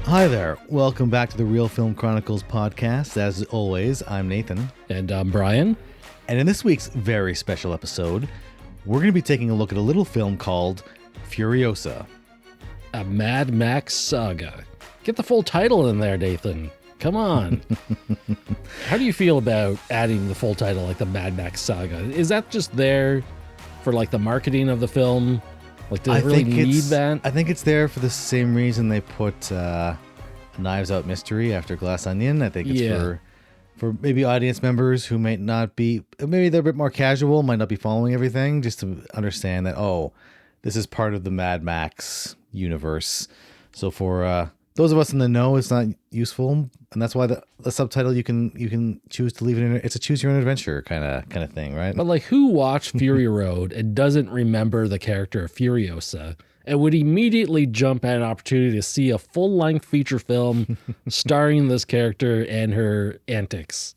Hi there. Welcome back to the Real Film Chronicles podcast. As always, I'm Nathan. And I'm Brian. And in this week's very special episode, we're going to be taking a look at a little film called Furiosa. A Mad Max Saga. Get the full title in there, Nathan. Come on. How do you feel about adding the full title, like the Mad Max Saga? Is that just there for like the marketing of the film? Like, does it really need that? I think it's there for the same reason they put Knives Out Mystery after Glass Onion. I think it's for maybe audience members who might not be, maybe they're a bit more casual, might not be following everything, just to understand that, oh, this is part of the Mad Max universe. So for those of us in the know, it's not useful, and that's why the subtitle you can choose to leave it in. It's a choose your own adventure kind of thing, right? But like, who watched Fury Road and doesn't remember the character of Furiosa and would immediately jump at an opportunity to see a full-length feature film starring this character and her antics?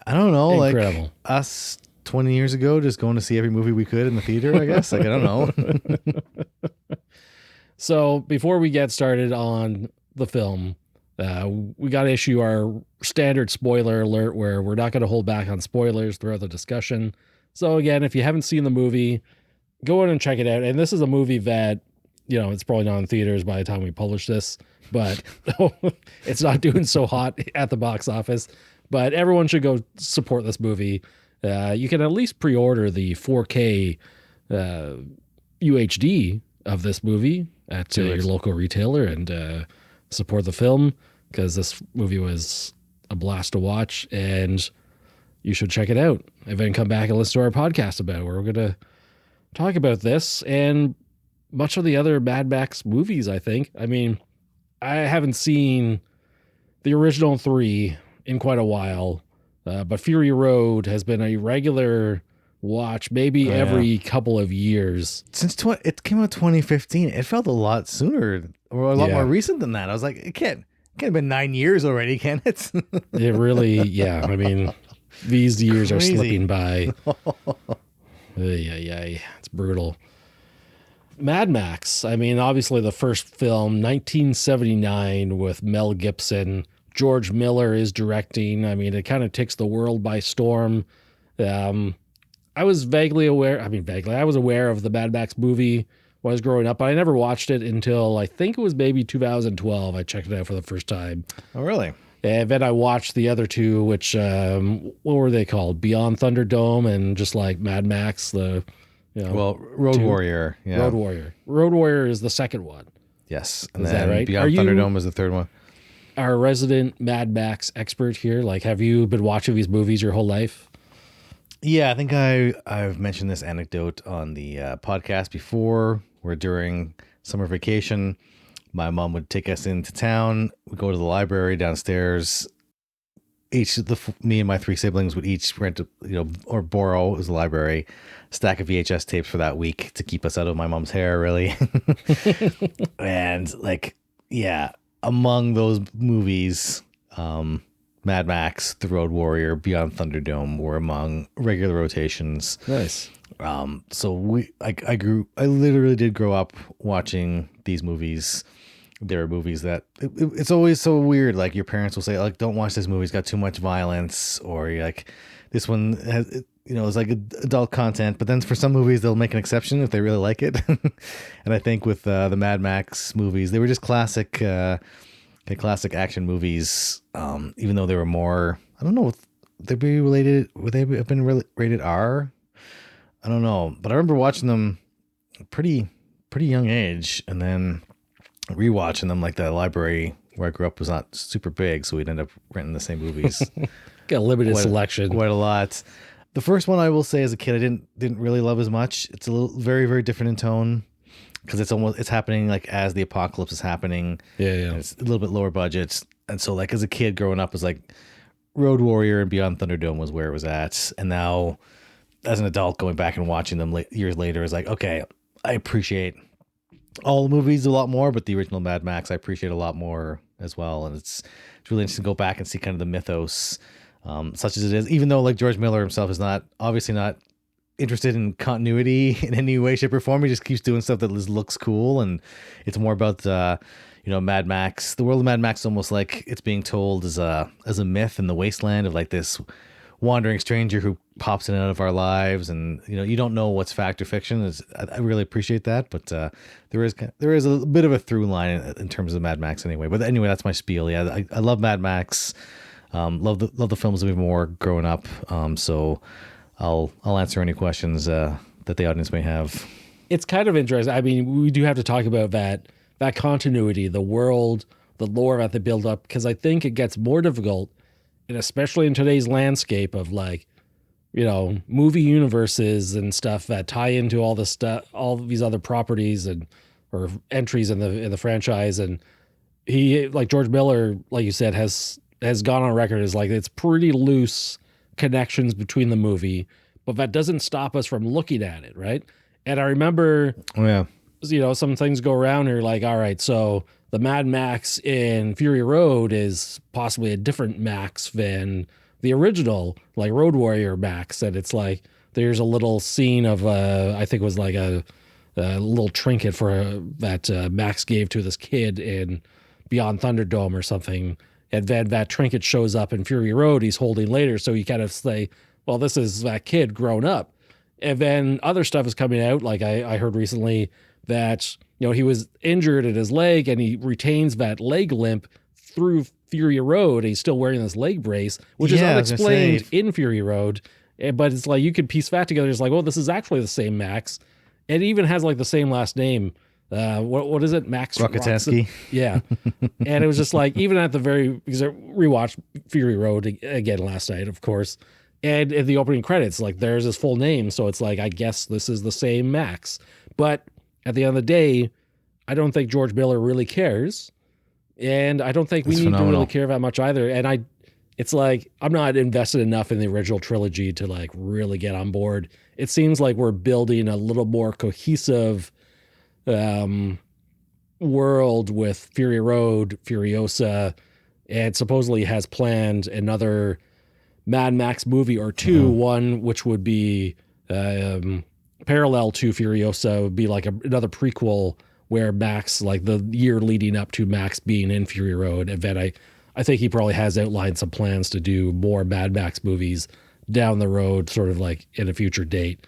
I don't know, incredible. Like us 20 years ago, just going to see every movie we could in the theater, I guess. Like, I don't know. So before we get started on the film, we got to issue our standard spoiler alert where we're not going to hold back on spoilers throughout the discussion. So again, if you haven't seen the movie, go in and check it out. And this is a movie that, it's probably not in theaters by the time we publish this, but it's not doing so hot at the box office. But everyone should go support this movie. You can at least pre-order the 4K UHD of this movie at your local retailer and support the film, because this movie was a blast to watch and you should check it out and then come back and listen to our podcast about it, where we're going to talk about this and much of the other Mad Max movies, I think. I mean, I haven't seen the original 3 in quite a while, but Fury Road has been a regular watch maybe every couple of years. Since it came out 2015, it felt a lot sooner or a lot more recent than that. I was like, it can't have been 9 years already, can it? It really, I mean, these years are slipping by. It's brutal. Mad Max, I mean, obviously the first film, 1979 with Mel Gibson. George Miller is directing. I mean, it kind of takes the world by storm. I was I was aware of the Mad Max movie when I was growing up, but I never watched it until I think it was maybe 2012. I checked it out for the first time. Oh, really? And then I watched the other two, which, what were they called? Beyond Thunderdome and just like Mad Max, Road Warrior. Yeah. Road Warrior. Road Warrior is the second one. Yes. And is then that right? Beyond Thunderdome is the third one. Our resident Mad Max expert here, like, have you been watching these movies your whole life? Yeah, I think I've mentioned this anecdote on the podcast before, where during summer vacation, my mom would take us into town. We'd go to the library downstairs. Me and my 3 siblings would each rent, or borrow, as a library, stack of VHS tapes for that week to keep us out of my mom's hair, really. And among those movies, Mad Max, The Road Warrior, Beyond Thunderdome were among regular rotations. Nice. So I literally did grow up watching these movies. There are movies that it's always so weird. Like, your parents will say, like, don't watch this movie, it's got too much violence, or you're like, this one has, it's like adult content. But then for some movies, they'll make an exception if they really like it. And I think with the Mad Max movies, they were just classic action movies, even though they were more, I don't know, would they have been rated R? I don't know, but I remember watching them pretty young age, and then rewatching them. Like, the library where I grew up was not super big, so we'd end up renting the same movies. Got a limited selection. Quite a lot. The first one, I will say, as a kid, I didn't really love as much. It's a little very, very different in tone, because it's happening like as the apocalypse is happening. Yeah. It's a little bit lower budget, and so like as a kid growing up, it was like Road Warrior and Beyond Thunderdome was where it was at, and now as an adult going back and watching them years later is like, okay, I appreciate all the movies a lot more, but the original Mad Max I appreciate a lot more as well, and it's really interesting to go back and see kind of the mythos, such as it is, even though like George Miller himself is obviously not interested in continuity in any way, shape, or form. He just keeps doing stuff that looks cool, and it's more about Mad Max. The world of Mad Max is almost like it's being told as a myth in the wasteland of like this wandering stranger who pops in and out of our lives, and you don't know what's fact or fiction. I really appreciate that, but there is a bit of a through line in terms of Mad Max anyway. But anyway, that's my spiel. Yeah, I love Mad Max. Love the films even more growing up. So I'll answer any questions that the audience may have. It's kind of interesting. I mean, we do have to talk about that continuity, the world, the lore that they build up, because I think it gets more difficult, and especially in today's landscape of like, movie universes and stuff that tie into all this stuff, all these other properties or entries in the franchise. And he, like George Miller, like you said, has gone on record as like, it's pretty loose connections between the movie, but that doesn't stop us from looking at it, right? And I remember, some things go around here like, all right, so the Mad Max in Fury Road is possibly a different Max than the original, like Road Warrior Max. And it's like, there's a little scene of, I think it was like a little trinket that Max gave to this kid in Beyond Thunderdome or something. And then that trinket shows up in Fury Road he's holding later. So you kind of say, well, this is that kid grown up. And then other stuff is coming out. Like I heard recently that, he was injured at his leg and he retains that leg limp through Fury Road. And he's still wearing this leg brace, which is unexplained in Fury Road. But it's like, you could piece that together. It's like, well, this is actually the same Max. It even has like the same last name. What is it? Max Rockatansky. Yeah. And it was just like, even at because I rewatched Fury Road again last night, of course. And in the opening credits, like there's his full name. So it's like, I guess this is the same Max. But at the end of the day, I don't think George Miller really cares. And I don't think we need to really care that much either. And it's like, I'm not invested enough in the original trilogy to like really get on board. It seems like we're building a little more cohesive world with Fury Road, Furiosa, and supposedly has planned another Mad Max movie or two, one which would be parallel to Furiosa, would be like another prequel where Max, like the year leading up to Max being in Fury Road. And then I think he probably has outlined some plans to do more Mad Max movies down the road, sort of like in a future date.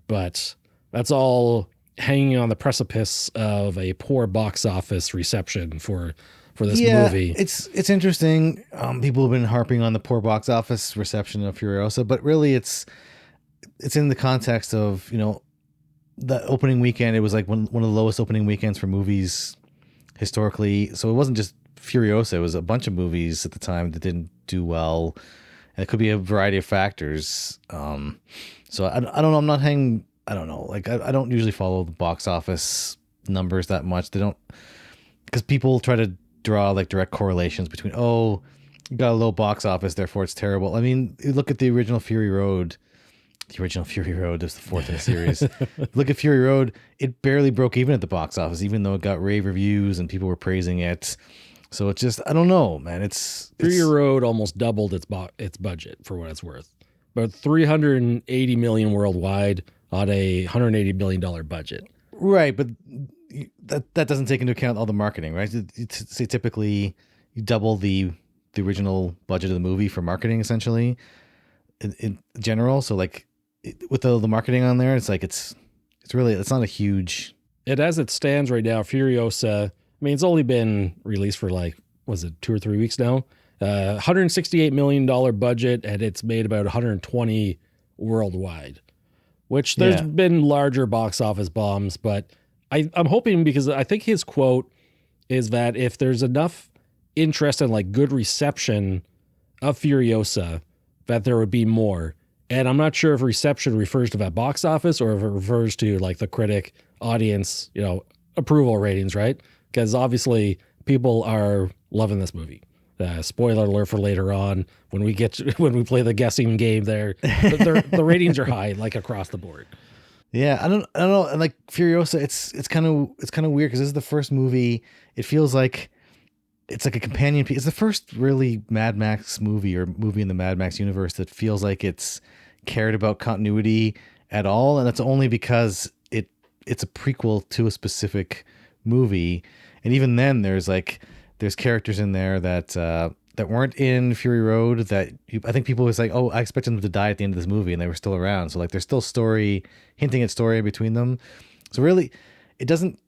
But that's all hanging on the precipice of a poor box office reception for this movie. It's interesting. People have been harping on the poor box office reception of Furiosa, but really it's in the context of, the opening weekend. It was like one of the lowest opening weekends for movies historically. So it wasn't just Furiosa. It was a bunch of movies at the time that didn't do well. And it could be a variety of factors. So I don't know. I'm not hanging. I don't know. Like I don't usually follow the box office numbers that much. They don't, because people try to draw like direct correlations between, you got a low box office, therefore it's terrible. I mean, you look at the original Fury Road. The original Fury Road is the fourth in the series. Look at Fury Road. It barely broke even at the box office, even though it got rave reviews and people were praising it. So it's just, I don't know, man. Fury Road almost doubled its budget for what it's worth. About $380 million worldwide on a $180 million budget. Right, but that doesn't take into account all the marketing, right? Say typically you double the original budget of the movie for marketing, essentially, in general. So like with the marketing on there, it's like it's not a huge. It as it stands right now, Furiosa. I mean, it's only been released for like, was it 2 or 3 weeks now? $168 million budget, and it's made about 120 worldwide. Which there's been larger box office bombs, but I'm hoping, because I think his quote is that if there's enough interest and like good reception of Furiosa, that there would be more. And I'm not sure if reception refers to that box office or if it refers to like the critic audience, approval ratings, right? Because obviously people are loving this movie. Spoiler alert for later on when we play the guessing game there. The ratings are high, like across the board. Yeah, I don't know. And like Furiosa, it's kind of weird because this is the first movie. It feels like it's like a companion piece. It's the first really Mad Max movie or movie in the Mad Max universe that feels like it's cared about continuity at all, and that's only because it's a prequel to a specific movie, and even then there's characters in there that weren't in Fury Road that I think people was like, oh, I expected them to die at the end of this movie, and they were still around. So like there's still story, hinting at story between them. So really, it doesn't.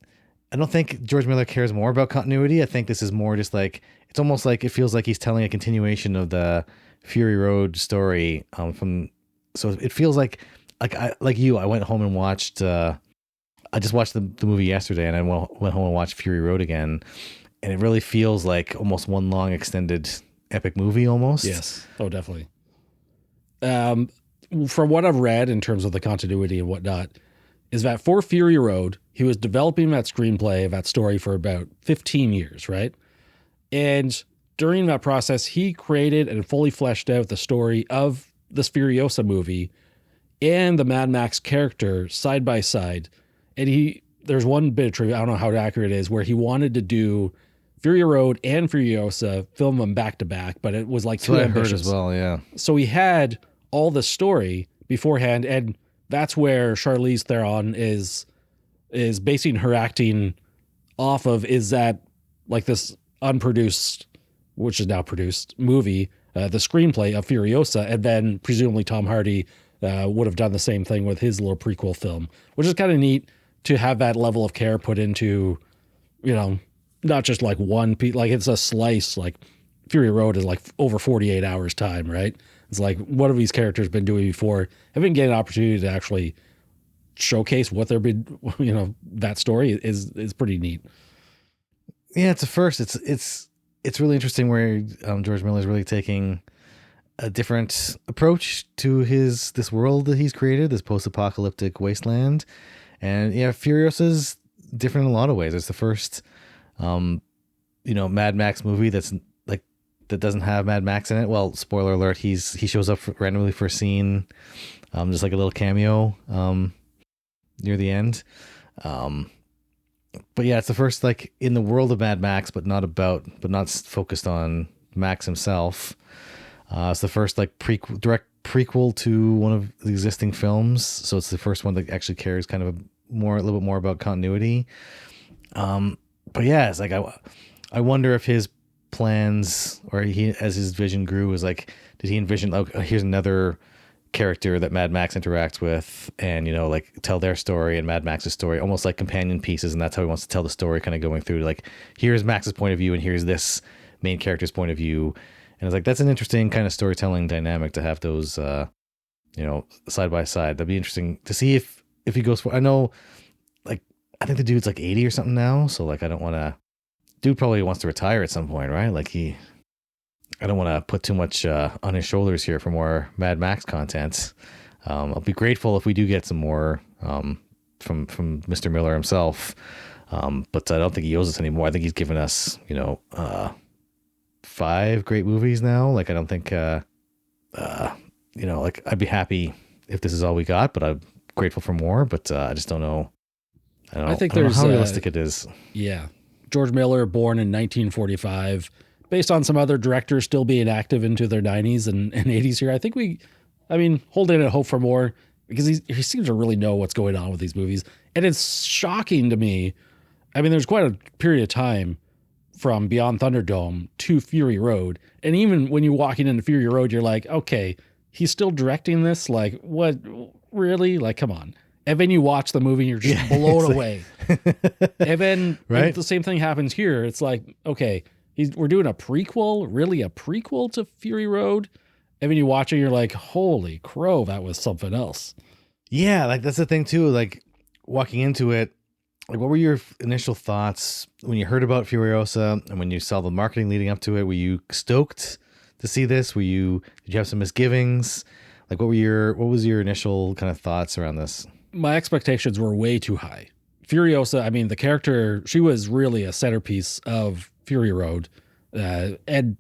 I don't think George Miller cares more about continuity. I think this is more just like, it's almost like it feels like he's telling a continuation of the Fury Road story. So it feels like I went home and watched. I just watched the movie yesterday, and I went home and watched Fury Road again. And it really feels like almost one long extended epic movie almost. Yes. Oh, definitely. From what I've read in terms of the continuity and whatnot, is that for Fury Road, he was developing that screenplay, that story for about 15 years, right? And during that process, he created and fully fleshed out the story of this Furiosa movie and the Mad Max character side by side. And there's one bit of trivia, I don't know how accurate it is, where he wanted to do Fury Road and Furiosa, film them back to back, but it was like too ambitious. I heard as well, yeah. So he had all the story beforehand, and that's where Charlize Theron is basing her acting off of, is that like this unproduced, which is now produced, movie, the screenplay of Furiosa, and then presumably Tom Hardy would have done the same thing with his little prequel film, which is kind of neat to have that level of care put into, not just like one piece, like it's a slice, like Fury Road is like over 48 hours time, right? It's like, what have these characters been doing before? Haven't getting an opportunity to actually showcase what they've been, that story is pretty neat. Yeah, it's a first. It's really interesting where George Miller is really taking a different approach to this world that he's created, this post-apocalyptic wasteland. And yeah, Furiosa's different in a lot of ways. It's the first Mad Max movie that doesn't have Mad Max in it. Well, spoiler alert, he shows up randomly for a scene, just like a little cameo near the end. But yeah, it's the first like in the world of Mad Max, but not focused on Max himself. It's the first like direct prequel to one of the existing films, so it's the first one that actually cares kind of a little bit more about continuity. But yeah, it's like I wonder if his plans, or as his vision grew, was like, did he envision here's another character that Mad Max interacts with, and like tell their story and Mad Max's story, almost like companion pieces, and that's how he wants to tell the story, kind of going through like, here's Max's point of view and here's this main character's point of view. And it's like, that's an interesting kind of storytelling dynamic to have those side by side. That'd be interesting to see if he goes for, I know, like, I think the dude's like 80 or something now, so like I don't want to, dude probably wants to retire at some point, right? Like I don't want to put too much on his shoulders here for more Mad Max content. I'll be grateful if we do get some more from Mr. Miller himself, but I don't think he owes us anymore. I think he's given us 5 great movies now. Like I don't think like I'd be happy if this is all we got, but I'm grateful for more. But I just don't know. I think there's how realistic it is. Yeah, George Miller, born in 1945. Based on some other directors still being active into their 90s and 80s here, I think holding out hope for more, because he seems to really know what's going on with these movies. And it's shocking to me. I mean, there's quite a period of time from Beyond Thunderdome to Fury Road. And even when you're walking into Fury Road, you're like, okay, he's still directing this? Like, what? Really? Like, come on. And then you watch the movie and you're just blown away. And then right? The same thing happens here. It's like, okay, we're doing a prequel, really a prequel to Fury Road. And then you watch it, you're like, holy crow, that was something else. Yeah, like that's the thing too. Like walking into it, like what were your initial thoughts when you heard about Furiosa and when you saw the marketing leading up to it? Were you stoked to see this? Did you have some misgivings? Like what was your initial kind of thoughts around this? My expectations were way too high. Furiosa, I mean, the character, she was really a centerpiece of Fury Road. And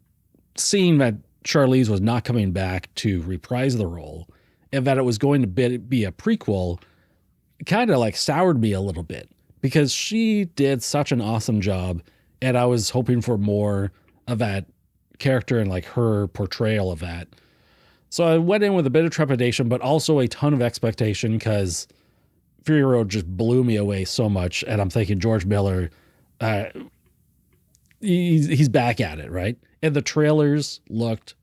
seeing that Charlize was not coming back to reprise the role and that it was going to be a prequel kind of like soured me a little bit, because she did such an awesome job. And I was hoping for more of that character and like her portrayal of that. So I went in with a bit of trepidation, but also a ton of expectation because Fury Road just blew me away so much. And I'm thinking George Miller, uh, he's back at it, right? And the trailers looked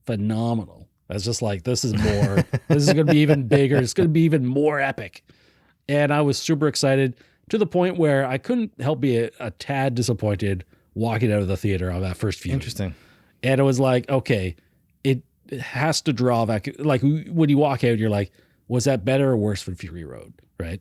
phenomenal. I was just like, this is more, this is going to be even bigger. It's going to be even more epic. And I was super excited to the point where I couldn't help be a tad disappointed walking out of the theater on that first viewing. Interesting. And it was like, okay, it has to draw back. Like when you walk out, you're like, was that better or worse than Fury Road? Right.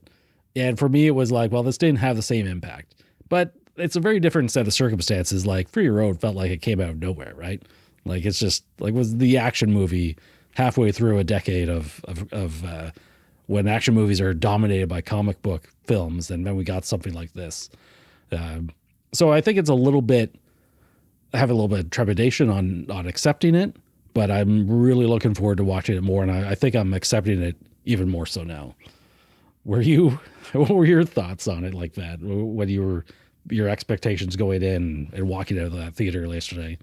And for me, it was like, well, this didn't have the same impact, but it's a very different set of circumstances. Like Fury Road felt like it came out of nowhere. Right. Like it's just like was the action movie halfway through a decade of when action movies are dominated by comic book films, and then we got something like this. So I think it's a little bit, I have a little bit of trepidation on accepting it, but I'm really looking forward to watching it more. And I think I'm accepting it even more so now. What were your thoughts on it like that? When your expectations going in and walking out of that theater yesterday?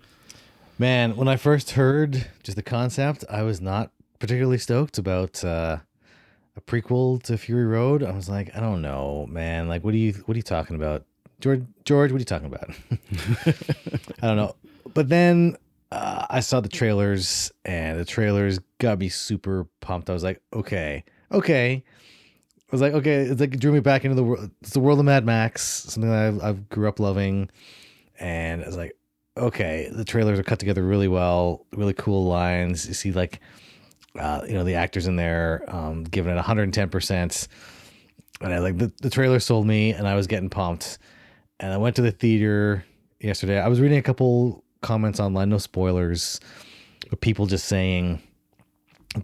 Man, when I first heard just the concept, I was not particularly stoked about a prequel to Fury Road. I was like, I don't know, man. Like, what are you talking about? George, what are you talking about? I don't know. But then I saw the trailers, and the trailers got me super pumped. I was like, okay. I was like, okay, it's like it drew me back into the world. It's the world of Mad Max, something that I grew up loving. And I was like, okay, the trailers are cut together really well, really cool lines. You see like, the actors in there giving it 110%. And I like the trailer sold me, and I was getting pumped. And I went to the theater yesterday. I was reading a couple comments online, no spoilers, but people just saying,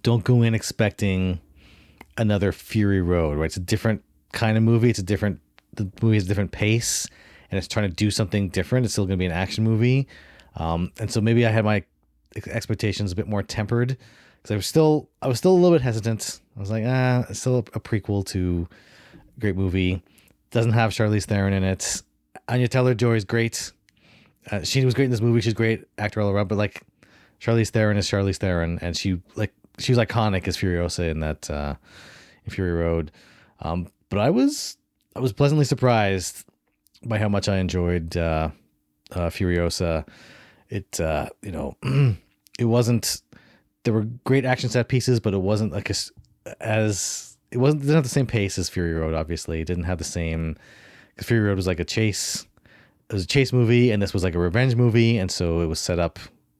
don't go in expecting another Fury Road, right? It's a different kind of movie. The movie has a different pace, and it's trying to do something different. It's still going to be an action movie. And so maybe I had my expectations a bit more tempered, because I was still a little bit hesitant. I was like, it's still a prequel to a great movie. Doesn't have Charlize Theron in it. Anya Taylor-Joy is great. She was great in this movie. She's a great actor all around. But like, Charlize Theron is Charlize Theron, and she was iconic as Furiosa in that in Fury Road. But I was pleasantly surprised by how much I enjoyed Furiosa. It it wasn't. There were great action set pieces, but it wasn't like it didn't have the same pace as Fury Road. Obviously, it didn't have the same. Because Fury Road was like a chase. It was a chase movie, and this was like a revenge movie, and so it was set up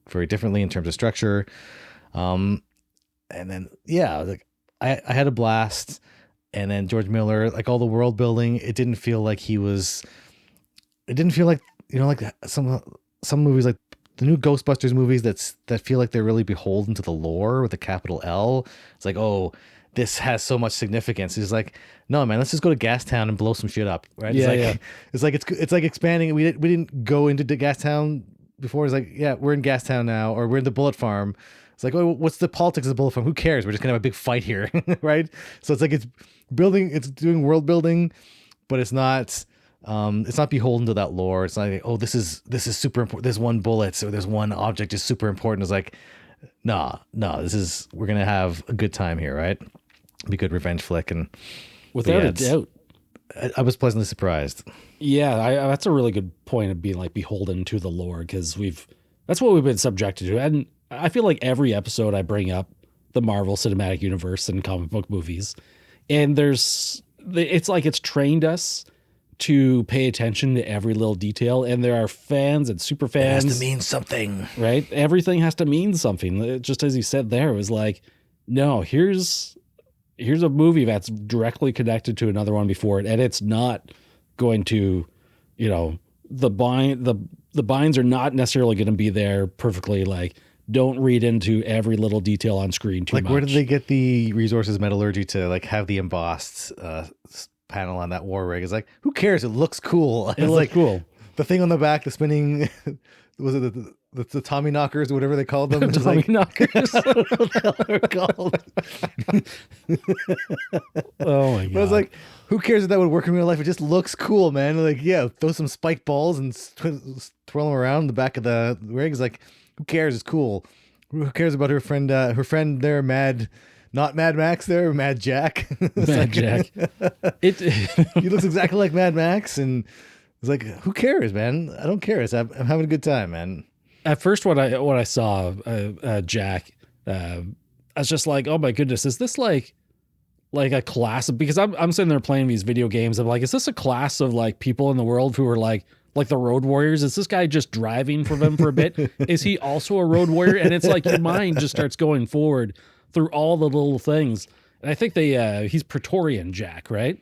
very differently in terms of structure. And then like I had a blast. And then George Miller, like all the world building, it didn't feel like like some movies like the new Ghostbusters movies that feel like they're really beholden to the lore with a capital L. It's like, oh, this has so much significance. It's like, no, man, let's just go to Gastown and blow some shit up, right? Yeah, It's like it's like expanding. We didn't go into Gastown before. It's like, yeah, we're in Gastown now, or we're in the Bullet Farm. It's like, oh, what's the politics of the Bullet Farm? Who cares? We're just gonna have a big fight here, right? So it's like it's doing world building, but it's not beholden to that lore. It's not like, oh, this is super important. There's one bullet, or there's one object is super important. It's like, no, we're gonna have a good time here, right? Be good revenge flick, and without a doubt, I was pleasantly surprised. Yeah, that's a really good point of being like beholden to the lore, because that's what we've been subjected to. And I feel like every episode I bring up the Marvel Cinematic Universe and comic book movies, and it's like it's trained us to pay attention to every little detail, and there are fans and super fans. It has to mean something, right? Everything has to mean something. Just as you said there, it was like, no, here's a movie that's directly connected to another one before it, and it's not going to, the binds are not necessarily going to be there perfectly. Like, don't read into every little detail on screen too much. Like, where did they get the resources metallurgy to like have the embossed panel on that war rig? It's like, who cares? It looks cool. It looks cool. The thing on the back, the spinning, was it the Tommy knockers or whatever they called them? Tommy knockers. I don't know what the hell they're called. Oh my god! But I was like, who cares if that would work in real life? It just looks cool, man. Like, yeah, throw some spike balls and twirl them around the back of the rig. It's like, who cares? It's cool. Who cares about her friend? Her friend there, not Mad Max there, Mad Jack. Mad Jack. He looks exactly like Mad Max, and it's like, who cares, man? I don't care. I'm having a good time, man. At first, when I saw Jack, I was just like, oh my goodness, is this like a class of, because I'm sitting there playing these video games. I'm like, is this a class of like people in the world who are like the road warriors? Is this guy just driving for them for a bit? Is he also a road warrior? And it's like your mind just starts going forward through all the little things. And I think he's Praetorian Jack, right?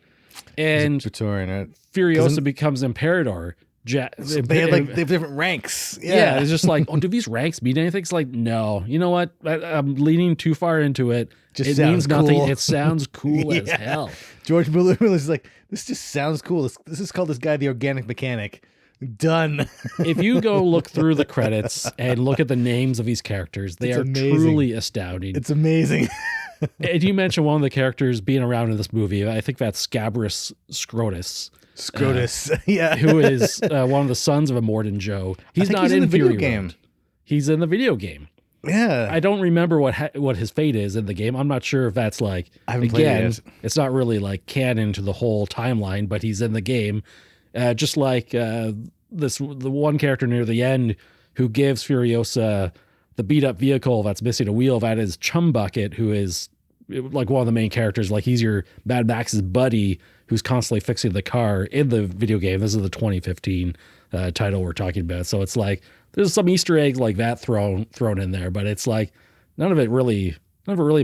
And Praetorian, right? Furiosa becomes Imperator. So they have different ranks. Yeah, it's just like, oh, do these ranks mean anything? It's like, no. You know what? I'm leaning too far into it. It means nothing. Cool. It sounds cool as hell. George Miller is like, this just sounds cool. This is called this guy the organic mechanic. Done. If you go look through the credits and look at the names of these characters, they are truly astounding. It's amazing. And you mentioned one of the characters being around in this movie. I think that's Scabrous Scrotus. Yeah. Who is one of the sons of Immortan Joe. He's not in the video game. He's in the video game. Yeah. I don't remember what his fate is in the game. I'm not sure if that's like, again, it's not really like canon to the whole timeline, but he's in the game. Just like the one character near the end who gives Furiosa the beat up vehicle that's missing a wheel, that is Chum Bucket, who is like one of the main characters. Like he's your Mad Max's buddy who's constantly fixing the car in the video game. This is the 2015 title we're talking about. So it's like there's some Easter eggs like that thrown in there, but it's like none of it really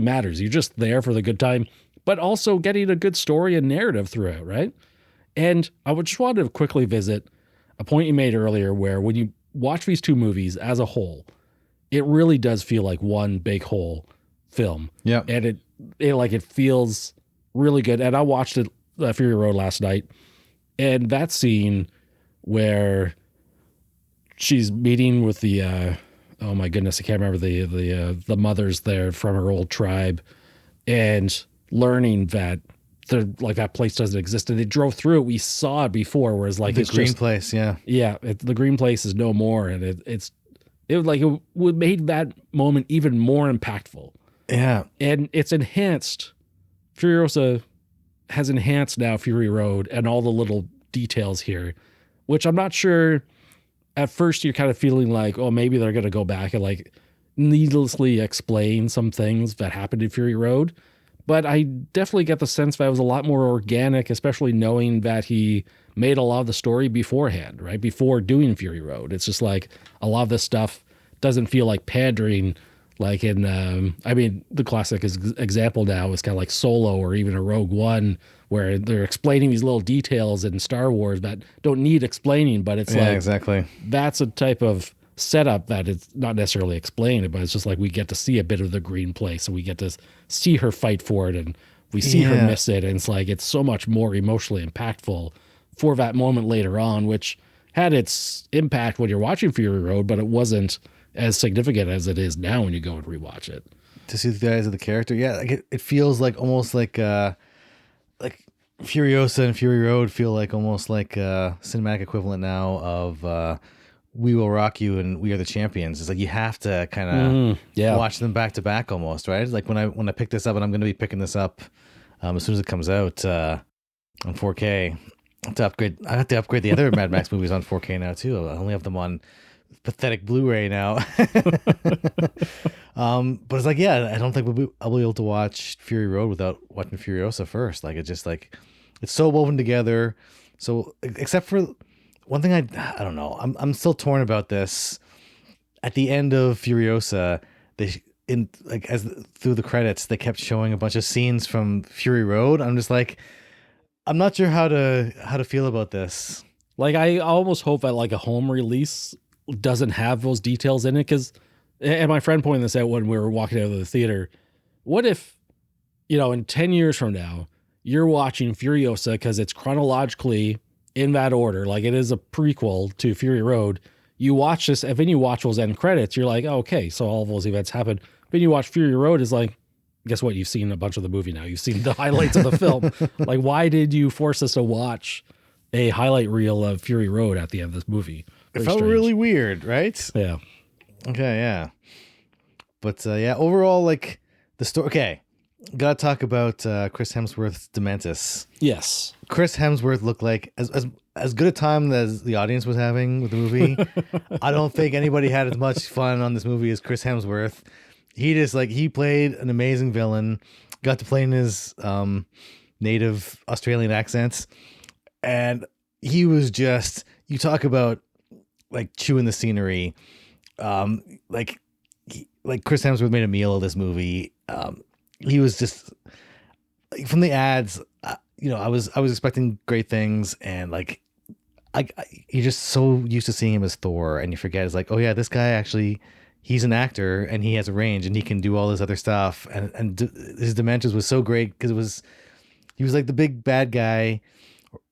matters. You're just there for the good time, but also getting a good story and narrative throughout, right? And I would just want to quickly visit a point you made earlier where when you watch these two movies as a whole, it really does feel like one big whole film. Yeah. And it feels really good. And I watched it, Fury Road, last night, and that scene where she's meeting with the oh my goodness, I can't remember the mothers there from her old tribe, and learning that that place doesn't exist, and they drove through it. We saw it before, whereas like the green place, the green place is no more, and it made that moment even more impactful. Yeah, and it's enhanced. Furiosa has enhanced now Fury Road and all the little details here, which I'm not sure. At first, you're kind of feeling like, oh, maybe they're going to go back and like needlessly explain some things that happened in Fury Road. But I definitely get the sense that it was a lot more organic, especially knowing that he made a lot of the story beforehand, right? Before doing Fury Road. It's just like a lot of this stuff doesn't feel like pandering, like in, the classic example now is kind of like Solo or even a Rogue One, where they're explaining these little details in Star Wars that don't need explaining, but it's exactly. That's a type of setup that it's not necessarily explained, but it's just like we get to see a bit of the green place and we get to see her fight for it and we see her miss it, and it's like it's so much more emotionally impactful for that moment later on, which had its impact when you're watching Fury Road, but it wasn't as significant as it is now when you go and rewatch it. To see the eyes of the character, like it feels like almost like Furiosa and Fury Road feel like almost like a cinematic equivalent now of We Will Rock You and We Are the Champions. It's like you have to kind of watch them back to back almost, right? Like when I pick this up, and I'm going to be picking this up as soon as it comes out on 4K. I have to upgrade the other Mad Max movies on 4K now too. I only have them on pathetic Blu-ray now. But it's like, I don't think I'll be able to watch Fury Road without watching Furiosa first. Like it's just like it's so woven together. So except for one thing, I don't know. I'm still torn about this. At the end of Furiosa, through the credits, they kept showing a bunch of scenes from Fury Road. I'm just like, I'm not sure how to feel about this. Like I almost hope that like a home release doesn't have those details in it, because, and my friend pointed this out when we were walking out of the theater. What if, in 10 years from now, you're watching Furiosa because it's chronologically in that order, like it is a prequel to Fury Road. You watch this, and then you watch those end credits, you're like, oh, okay, so all of those events happened. Then you watch Fury Road, is like, guess what? You've seen a bunch of the movie now. You've seen the highlights of the film. Like, why did you force us to watch a highlight reel of Fury Road at the end of this movie? It felt really weird, right? Yeah. Okay, yeah. But yeah, overall, like the story. Okay, gotta talk about Chris Hemsworth's Dementus. Yes. Chris Hemsworth looked like as good a time as the audience was having with the movie. I don't think anybody had as much fun on this movie as Chris Hemsworth. He just like he played an amazing villain. Got to play in his native Australian accents, and he was just you talk about like chewing the scenery. Like Chris Hemsworth made a meal of this movie. He was just like, from the ads. I was expecting great things, and like you're just so used to seeing him as Thor, and you forget it's like, oh yeah, this guy actually he's an actor and he has a range and he can do all this other stuff. And his Dementus was so great because he was like the big bad guy,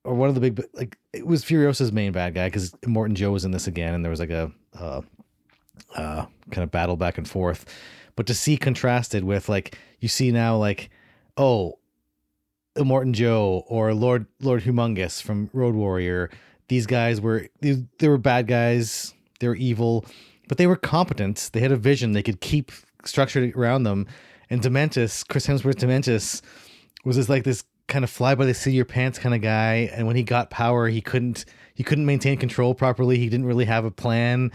or one of the big, like it was Furiosa's main bad guy because Morton Joe was in this again, and there was like a kind of battle back and forth. But to see contrasted with like you see now like, oh, Morton Joe or Lord Humongous from Road Warrior, these guys they were bad guys, they were evil, but they were competent. They had a vision. They could keep structured around them. And Dementus, Chris Hemsworth Dementus, was just like this kind of fly by the seat of your pants kind of guy. And when he got power, he couldn't maintain control properly. He didn't really have a plan.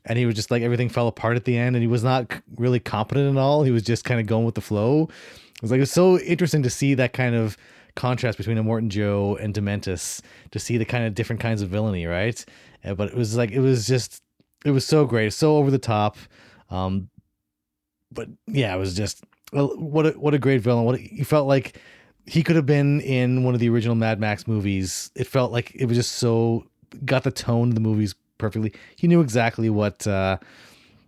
And he was just like everything fell apart at the end. And he was not really competent at all. He was just kind of going with the flow. It was so interesting to see that kind of contrast between a Morton Joe and Dementus, to see the kind of different kinds of villainy, right? But it was so great, so over the top. But yeah, it was just what a great villain. You felt like he could have been in one of the original Mad Max movies. It felt like it was just so got the tone of the movies perfectly. He knew exactly what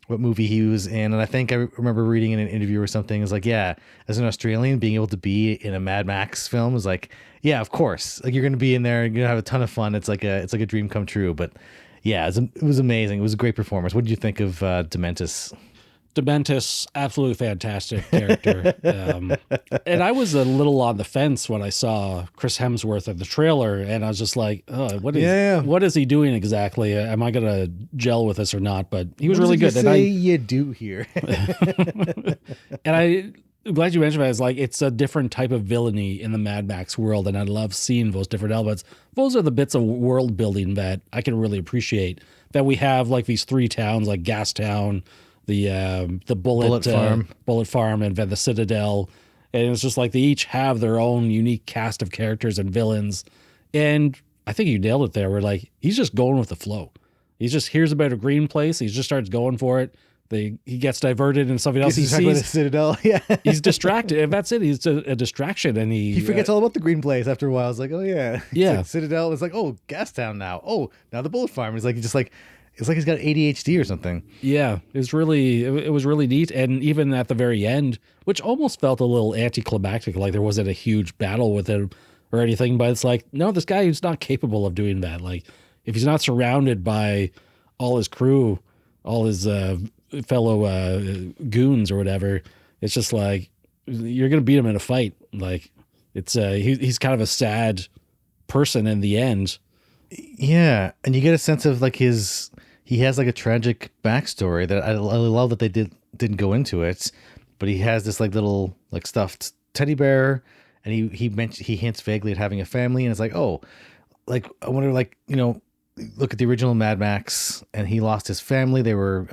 movie he was in. And I think I remember reading in an interview or something, is like, yeah, as an Australian, being able to be in a Mad Max film is like, yeah, of course, like you're going to be in there, you're going to have a ton of fun. It's like a dream come true. But yeah, it was amazing. It was a great performance. What did you think of Dementus? Dementus, absolutely fantastic character. And I was a little on the fence when I saw Chris Hemsworth in the trailer, and I was just like, oh, what is he doing exactly? Am I going to gel with this or not? But he was really good. You do here. And I'm glad you mentioned that. It's like, it's a different type of villainy in the Mad Max world, and I love seeing those different elements. Those are the bits of world building that I can really appreciate, that we have like these three towns, like Gastown, the Bullet Farm, and then the Citadel, and it's just like they each have their own unique cast of characters and villains. And I think you nailed it there. Where like he's just going with the flow. He just hears about a green place, he just starts going for it. He gets diverted in something else. He sees the Citadel. Yeah, he's distracted, and that's it. He's a distraction, and he forgets all about the green place after a while. It's like, oh yeah, yeah, like Citadel. It's like, oh, Gastown now. Oh, now the Bullet Farm. It's like it's like he's got ADHD or something. Yeah, it was really neat. And even at the very end, which almost felt a little anticlimactic, like there wasn't a huge battle with him or anything, but it's like, no, this guy is not capable of doing that. Like, if he's not surrounded by all his crew, all his fellow goons or whatever, it's just like, you're going to beat him in a fight. Like, it's he's kind of a sad person in the end. Yeah, and you get a sense of like he has like a tragic backstory that I love that they didn't go into it, but he has this like little like stuffed teddy bear, and he hints vaguely at having a family, and it's like, oh, like I wonder, like, look at the original Mad Max, and he lost his family. They were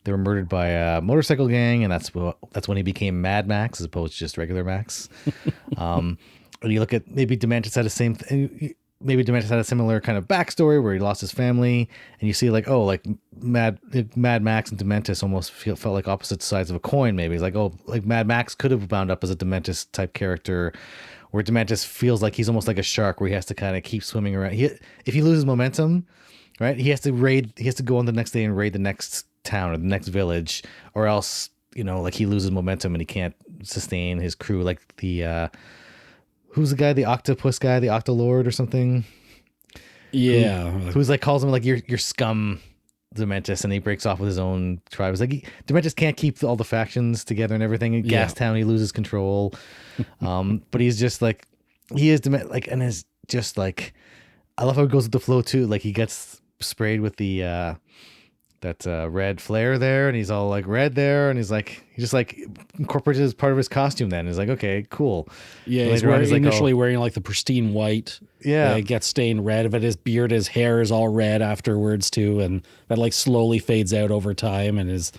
murdered by a motorcycle gang, and that's when he became Mad Max as opposed to just regular Max. And you look at maybe Dementus had the same thing. Maybe Dementus had a similar kind of backstory where he lost his family, and you see like, oh, like Mad Max and Dementus almost felt like opposite sides of a coin. Maybe it's like, oh, like Mad Max could have wound up as a Dementus type character, where Dementus feels like he's almost like a shark, where he has to kind of keep swimming around. If he loses momentum, right, he has to go on the next day and raid the next town or the next village, or else, like he loses momentum and he can't sustain his crew. Like the who's the guy, the octopus guy, the Octolord or something? Yeah. Who's like calls him like your scum, Dementus, and he breaks off with his own tribe. It's like Dementus can't keep all the factions together and everything. In Gastown, he loses control. But he's just like, he is like, and is just like, I love how it goes with the flow too. Like he gets sprayed with the red flare there, and he's all like red there, and he just like incorporated as part of his costume. Then he's like, okay, cool. Yeah, And he's later on, like, initially wearing like the pristine white. Yeah. It gets stained red, but his beard, his hair is all red afterwards too, and that like slowly fades out over time. And his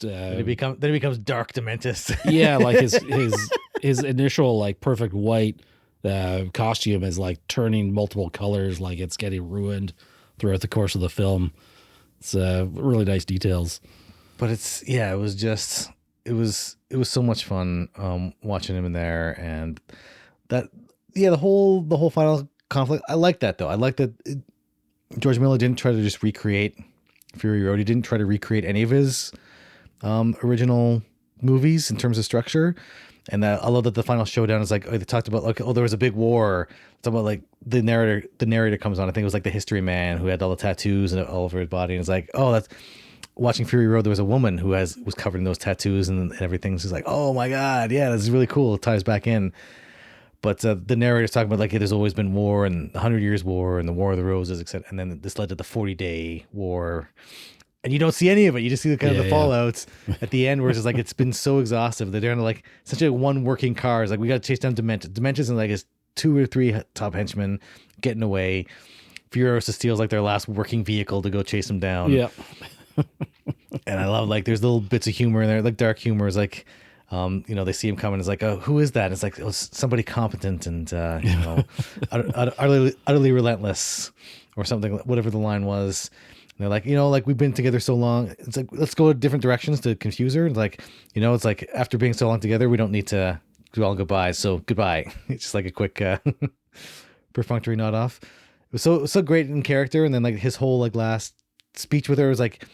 then he becomes dark Dementus. yeah, like his initial like perfect white costume is like turning multiple colors, like it's getting ruined throughout the course of the film. It's really nice details. But it was so much fun watching him in there, and the whole final conflict. I like that though. I like that George Miller didn't try to just recreate Fury Road. He didn't try to recreate any of his original movies in terms of structure. And I love that the final showdown is like, they talked about like, there was a big war. It's about like the narrator comes on. I think it was like the history man who had all the tattoos and all over his body. And it's like, oh, that's watching Fury Road. There was a woman who was covered in those tattoos and everything. So it's like, oh my God. Yeah, this is really cool. It ties back in. But the narrator's talking about like, hey, there's always been war and the 100 Years War and the War of the Roses, etc. And then this led to the 40-day war. And you don't see any of it. You just see the kind of the fallouts at the end, where it's just like, it's been so exhaustive. They're down to like essentially one working car. It's like, we got to chase down Dementus. Dementus and like his 2 or 3 top henchmen getting away. Furiosa steals like their last working vehicle to go chase them down. Yeah. And I love like, there's little bits of humor in there, like dark humor is like, they see him coming. It's like, oh, who is that? It's like, oh, somebody competent and, utterly relentless or something, whatever the line was. And they're like, like we've been together so long. It's like, let's go different directions to confuse her. It's like, it's like after being so long together, we don't need to do all goodbyes. So goodbye. It's just like a quick, perfunctory nod off. It was so great in character. And then like his whole like last speech with her was like,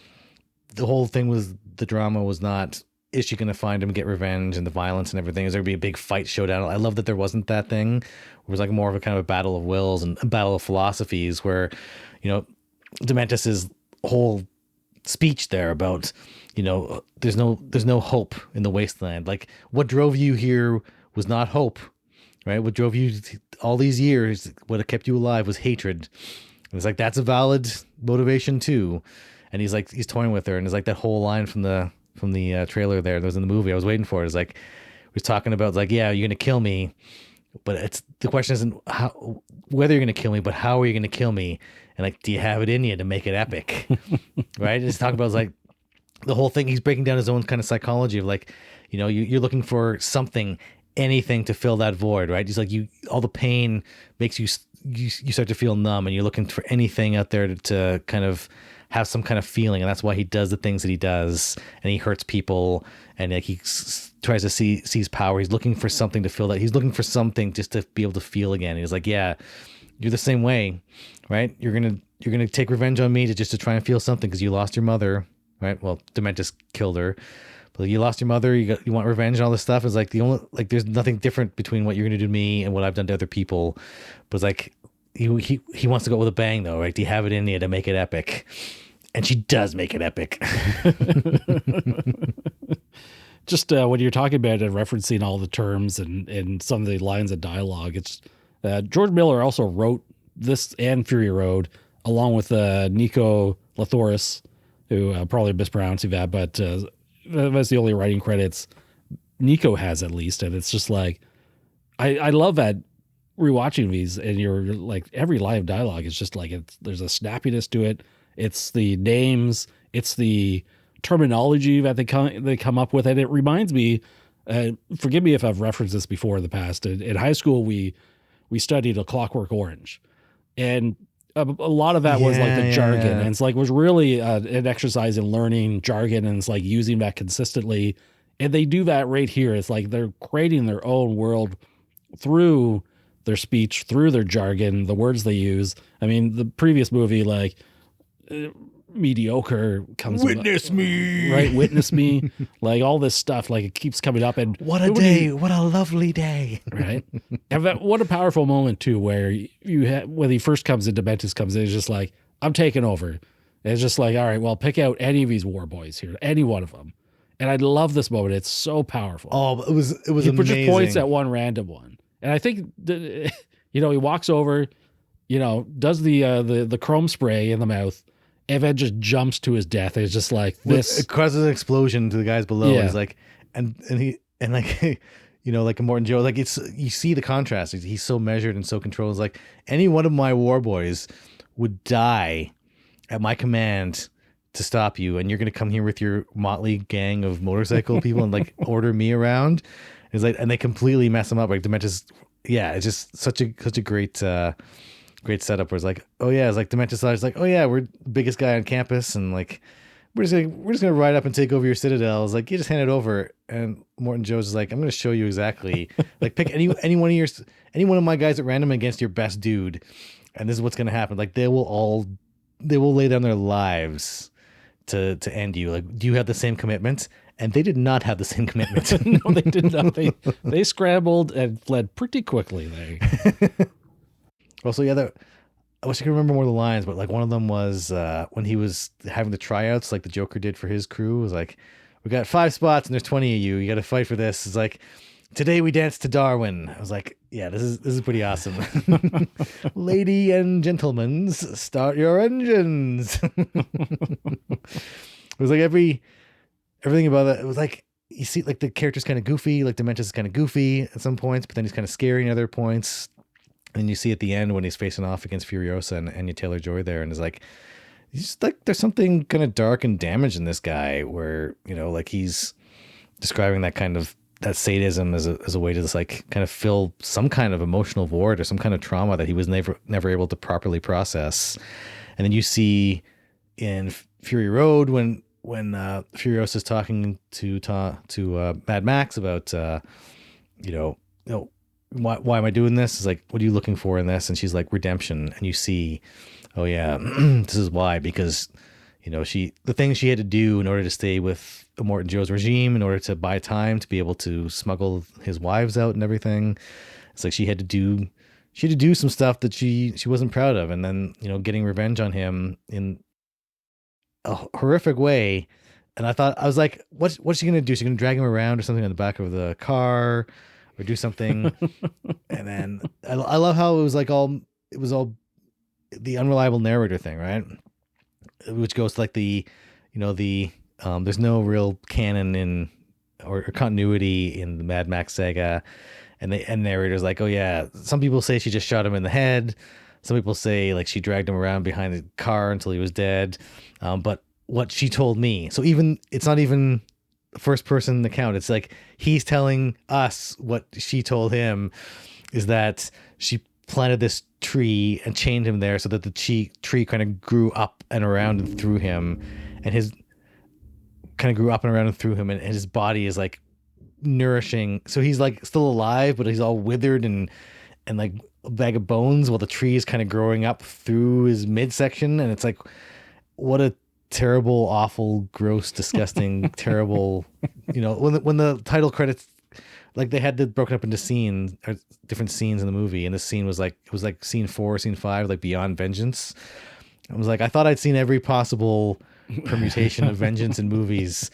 the whole thing was, the drama was not, is she going to find him and get revenge, and the violence and everything? Is there going to be a big fight showdown? I love that there wasn't that thing. It was like more of a kind of a battle of wills and a battle of philosophies where, Dementus's whole speech there about, there's no hope in the wasteland. Like, what drove you here was not hope, right? What drove you all these years, what kept you alive was hatred. And it's like, that's a valid motivation too. And he's toying with her, and it's like that whole line from the trailer there that was in the movie. I was waiting for it. It's like, we're talking about like, yeah, you're gonna kill me, but the question isn't whether you're gonna kill me, but how are you gonna kill me? And like, do you have it in you to make it epic? Right? It's talking about like the whole thing. He's breaking down his own kind of psychology of like, you're looking for something, anything to fill that void, right? He's like, all the pain makes you start to feel numb, and you're looking for anything out there to kind of have some kind of feeling. And that's why he does the things that he does, and he hurts people, and like he tries to seize power. He's looking for something to fill that. He's looking for something just to be able to feel again. He's like, yeah, you're the same way, right? You're gonna take revenge on me to try and feel something because you lost your mother, right? Well, Dementus killed her, but you lost your mother. You want revenge and all this stuff. It's like there's nothing different between what you're gonna do to me and what I've done to other people. But it's like, he wants to go with a bang though, right? Do you have it in you to make it epic? And she does make it epic. Just when you're talking about it, referencing all the terms and some of the lines of dialogue, it's George Miller also wrote this and Fury Road along with Nico Lathoris, who probably mispronouncing that, but that's the only writing credits Nico has, at least. And it's just like, I love that rewatching these, and you're like, every line of dialogue is just like, there's a snappiness to it. It's the names, it's the terminology that they come up with, and it reminds me. Forgive me if I've referenced this before in the past. In high school, we studied A Clockwork Orange, and a lot of that was like the jargon, and it's like was really an exercise in learning jargon, and it's like using that consistently. And they do that right here. It's like they're creating their own world through their speech, through their jargon, the words they use. I mean, the previous movie, like. Mediocre comes witness me, right? Witness me, like all this stuff, like it keeps coming up. And what a day, what a lovely day, right? And what a powerful moment too, where when he first comes in, Dementus comes in, it's just like, I'm taking over. And it's just like, all right, well, pick out any of these war boys here, any one of them. And I love this moment. It's so powerful. Oh, it was he amazing. Just points at one random one, and I think he walks over, does the chrome spray in the mouth. and then just jumps to his death. It's just like this. It causes an explosion to the guys below. Yeah. He's like, and like, like a Morton Joe, like you see the contrast. He's so measured and so controlled. It's like any one of my war boys would die at my command to stop you, and you're gonna come here with your motley gang of motorcycle people and like order me around. It's like, and they completely mess him up. Like Dementus, yeah, it's just such a great setup. Where it's like, oh yeah, it's like Dementus is like, oh yeah, we're the biggest guy on campus, and like we're just gonna ride up and take over your citadel. It's like, you just hand it over, and Morton Joe's is like, I'm gonna show you exactly. Like pick any one of my guys at random against your best dude, and this is what's gonna happen. Like they will lay down their lives to end you. Like, do you have the same commitment? And they did not have the same commitment. No, they did not. They scrambled and fled pretty quickly there. Also, yeah, I wish I could remember more of the lines, but like one of them was when he was having the tryouts, like the Joker did for his crew. It was like, we got 5 spots and there's 20 of you. You got to fight for this. It's like, today we dance to Darwin. I was like, yeah, this is pretty awesome. Lady and gentlemen, start your engines. It was like everything about it. It was like, you see, like the character's kind of goofy, like Dementus is kind of goofy at some points, but then he's kind of scary at other points. And you see at the end when he's facing off against Furiosa and Anya Taylor-Joy there, and it's like, he's just like, there's something kind of dark and damaged in this guy, where like he's describing that sadism as a way to just like kind of fill some kind of emotional void or some kind of trauma that he was never able to properly process. And then you see in Fury Road when Furiosa is talking to Mad Max about why am I doing this? It's like, what are you looking for in this? And she's like, redemption. And you see, oh yeah, this is why, because the things she had to do in order to stay with Morton Joe's regime, in order to buy time to be able to smuggle his wives out and everything. It's like she had to do some stuff that she wasn't proud of, and then getting revenge on him in a horrific way. And I was like, what's she gonna do? She's gonna drag him around or something on the back of the car, or do something. And then I love how it was all the unreliable narrator thing, right? Which goes to like there's no real canon or continuity in the Mad Max Saga, and narrator's like, oh yeah, some people say she just shot him in the head. Some people say like she dragged him around behind the car until he was dead. But what she told me, so it's not even first person account. It's like he's telling us what she told him, is that she planted this tree and chained him there so that the tree kind of grew up and around and through him, and his kind of grew up and around and through him, and his body is like nourishing. So he's like still alive, but he's all withered and like a bag of bones, while the tree is kind of growing up through his midsection. And it's like, what a terrible, awful, gross, disgusting, terrible, when the title credits, like they had it broken up into scenes or different scenes in the movie. And this scene was like, it was like scene 4, scene 5, like Beyond Vengeance. I was like, I thought I'd seen every possible permutation of vengeance in movies.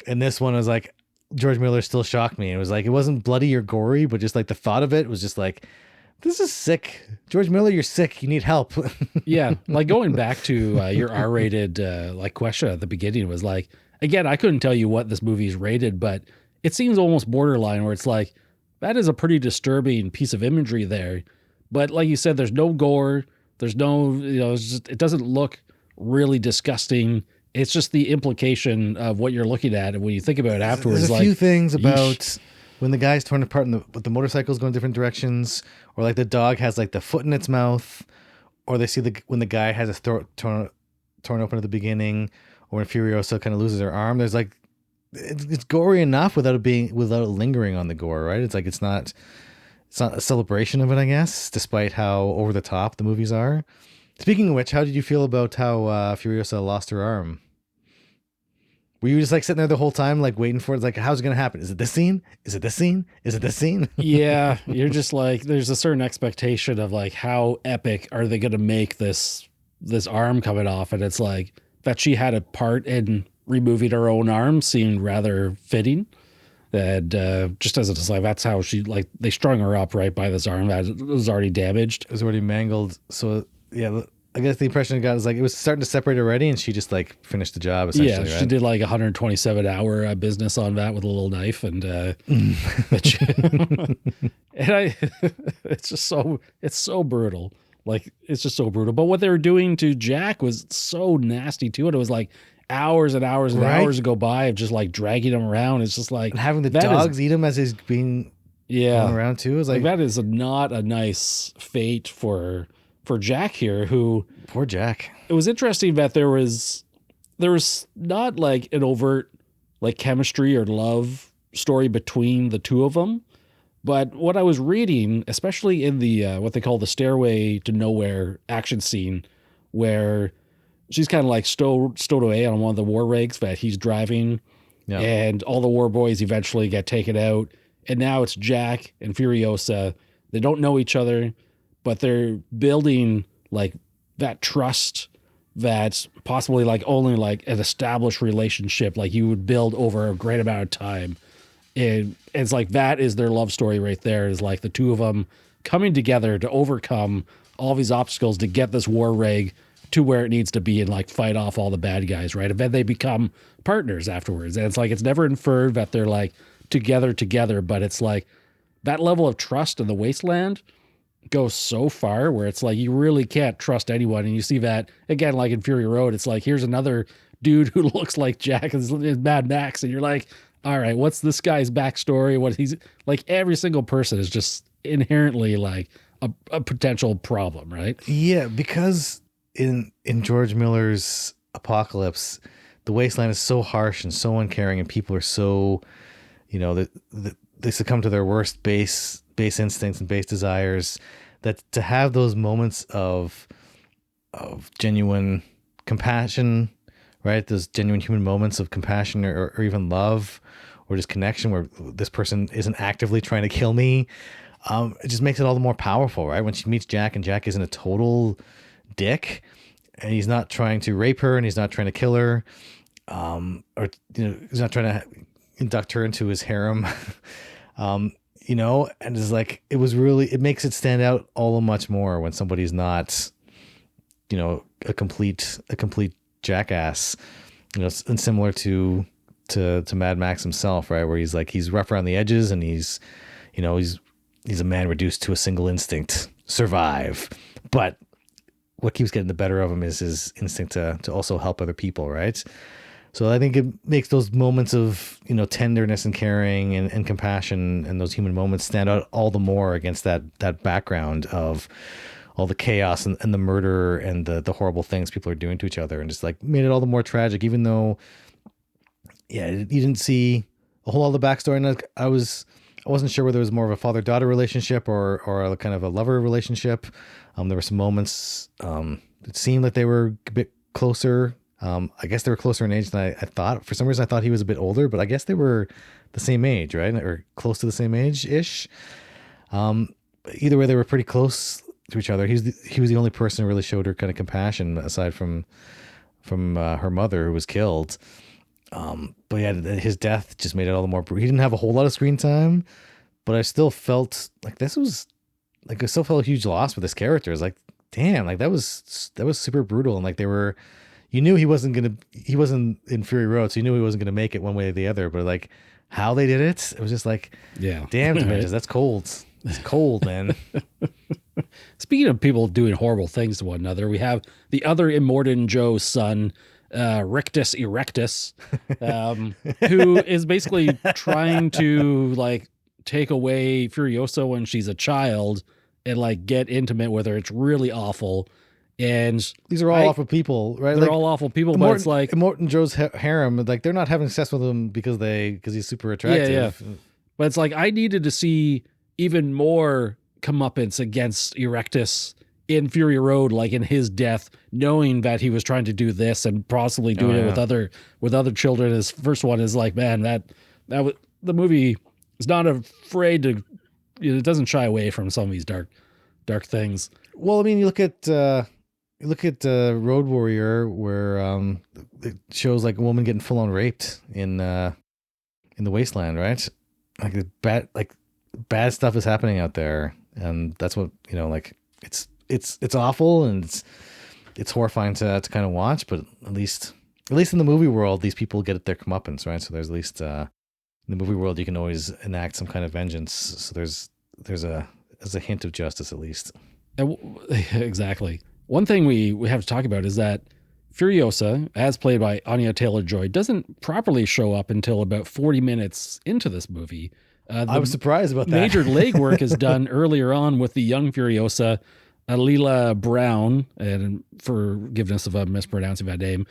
And this one was like, George Miller still shocked me. It was like, it wasn't bloody or gory, but just like the thought of it was just like, this is sick. George Miller, you're sick. You need help. Yeah. Like going back to your R-rated question at the beginning was like, again, I couldn't tell you what this movie is rated, but it seems almost borderline where it's like, that is a pretty disturbing piece of imagery there. But like you said, there's no gore. There's no, it doesn't look really disgusting. It's just the implication of what you're looking at. And when you think about it afterwards, there's a few things about when the guy's torn apart and the motorcycle's going different directions, or like the dog has like the foot in its mouth, or they see when the guy has his throat torn open at the beginning, or when Furiosa kind of loses her arm. There's like, it's gory enough without lingering on the gore, right? It's like, it's not a celebration of it, I guess, despite how over the top the movies are. Speaking of which, how did you feel about how Furiosa lost her arm? Were you just like sitting there the whole time, like waiting for it? It's like, how's it going to happen? Is it this scene? Is it this scene? Is it this scene? Yeah. You're just like, there's a certain expectation of like, how epic are they going to make this arm coming off? And it's like that she had a part in removing her own arm seemed rather fitting. And just as it's like, that's how she, like, they strung her up right by this arm that was already damaged. It was already mangled. So yeah, I guess the impression I got is like it was starting to separate already, and she just like finished the job essentially. Yeah, she right? did like 127-hour business on that with a little knife, and and it's so brutal. Like it's just so brutal. But what they were doing to Jack was so nasty too, and it was like hours and hours and Right? hours go by of just like dragging him around. It's just like And having the that dogs eat him as he's being going around too is like that is not a nice fate for Jack here. Who poor Jack. It was interesting that there was not like an overt like chemistry or love story between the two of them. But what I was reading, especially in the what they call the Stairway to Nowhere action scene, where she's kind of like stowed away on one of the war rigs that he's driving, and all the war boys eventually get taken out, and now it's Jack and Furiosa. They don't know each other, but they're building like that trust that's possibly like only like an established relationship like you would build over a great amount of time. And it's like that is their love story right there, is like the two of them coming together to overcome all these obstacles to get this war rig to where it needs to be and like fight off all the bad guys, right? And then they become partners afterwards. And it's like it's never inferred that they're like together, but it's like that level of trust in the wasteland goes so far where it's like you really can't trust anyone. And you see that again, like in Fury Road, it's like here's another dude who looks like Jack is Mad Max, and you're like, all right, what's this guy's backstory? What he's like, every single person is just inherently like a potential problem, right? Yeah, because in George Miller's Apocalypse, the wasteland is so harsh and so uncaring, and people are so, they succumb to their worst base instincts and base desires, that to have those moments of genuine compassion, right? Those genuine human moments of compassion or even love or just connection where this person isn't actively trying to kill me. It just makes it all the more powerful, right? When she meets Jack and Jack isn't a total dick and he's not trying to rape her and he's not trying to kill her, or, he's not trying to induct her into his harem. And it's like, it makes it stand out all the much more when somebody's not, a complete jackass, and similar to Mad Max himself, right? Where he's rough around the edges and he's a man reduced to a single instinct, survive. But what keeps getting the better of him is his instinct to also help other people, right? So I think it makes those moments of, tenderness and caring and compassion and those human moments stand out all the more against that background of all the chaos and the murder and the horrible things people are doing to each other, and just like made it all the more tragic, even though, you didn't see a whole lot of the backstory. And I wasn't sure whether it was more of a father-daughter relationship or a kind of a lover relationship. There were some moments, it seemed like they were a bit closer. I guess they were closer in age than I thought. For some reason, I thought he was a bit older, but I guess they were the same age, right? Or close to the same age-ish. Either way, they were pretty close to each other. He was the only person who really showed her kind of compassion, aside from her mother, who was killed. But yeah, his death just made it all the more brutal. He didn't have a whole lot of screen time, but I still felt like I still felt a huge loss for this character. It's like, damn, like that was super brutal. And like you knew he wasn't in Fury Road, so you knew he wasn't going to make it one way or the other. But like how they did it was just like, yeah, damn, Dementus, that's cold. It's cold, man. Speaking of people doing horrible things to one another, we have the other Immortan Joe's son, Rictus Erectus, who is basically trying to like take away Furiosa when she's a child and like get intimate with her. It's really awful. And these are all awful people, right? They're all awful people, but it's like Immortan Joe's harem, like they're not having sex with him because he's super attractive. Yeah. But it's like I needed to see even more comeuppance against Erectus in Fury Road, like in his death, knowing that he was trying to do this and possibly doing it with other children. His first one is like, man, that was, the movie is not afraid to, it doesn't shy away from some of these dark things. Well, I mean, you look at Road Warrior, where it shows like a woman getting full on raped in the wasteland, right? Like bad stuff is happening out there, and that's what like it's awful, and it's horrifying to kind of watch, but at least in the movie world, these people get their comeuppance, right? So there's at least in the movie world, you can always enact some kind of vengeance. So there's a hint of justice at least. Exactly. One thing we have to talk about is that Furiosa, as played by Anya Taylor-Joy, doesn't properly show up until about 40 minutes into this movie. I was surprised about that. Major legwork is done earlier on with the young Furiosa, Alyla Browne, and forgiveness if I'm mispronouncing that name,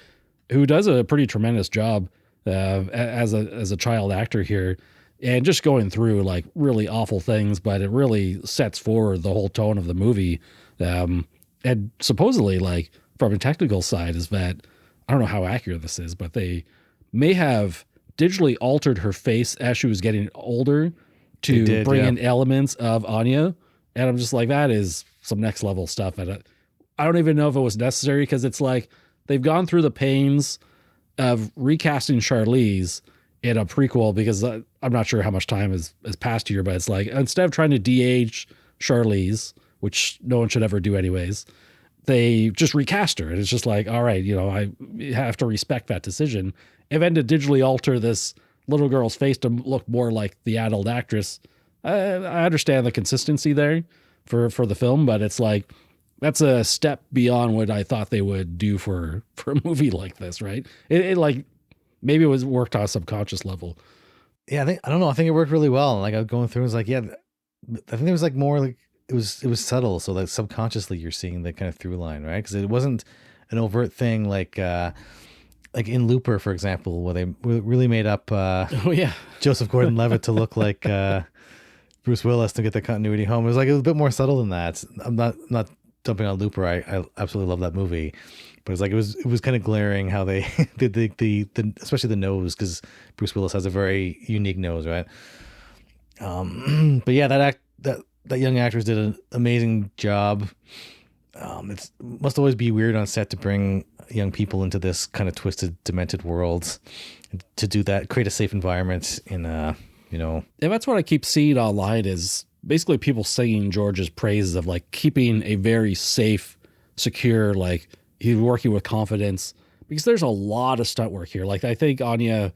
who does a pretty tremendous job as a child actor here, and just going through like really awful things, but it really sets forward the whole tone of the movie. And supposedly, like from a technical side, is that I don't know how accurate this is, but they may have digitally altered her face as she was getting older to bring in elements of Anya. And I'm just like, that is some next level stuff. And I don't even know if it was necessary, because it's like they've gone through the pains of recasting Charlize in a prequel, because I'm not sure how much time has passed here, but it's like, instead of trying to de-age Charlize, which no one should ever do anyways, they just recast her. And it's just like, all right, you know, I have to respect that decision. And then to digitally alter this little girl's face to look more like the adult actress, I understand the consistency there for the film, but it's like, that's a step beyond what I thought they would do for a movie like this, right? It like, maybe it was worked on a subconscious level. Yeah, I don't know. I think it worked really well. Like I was going through, I was like, yeah, I think it was like more like it was subtle. So like subconsciously you're seeing the kind of through line, right? Because it wasn't an overt thing like in Looper, for example, where they really made up Joseph Gordon-Levitt to look like Bruce Willis to get the continuity home. It was a bit more subtle than that. I'm not dumping on Looper. I absolutely love that movie. But it's like it was kind of glaring how they did the especially the nose, because Bruce Willis has a very unique nose, right? But yeah, that young actress did an amazing job. It must always be weird on set to bring young people into this kind of twisted, demented world, to do that, create a safe environment in And that's what I keep seeing online is basically people singing George's praises of like keeping a very safe, secure, like he's working with confidence, because there's a lot of stunt work here. Like I think Anya,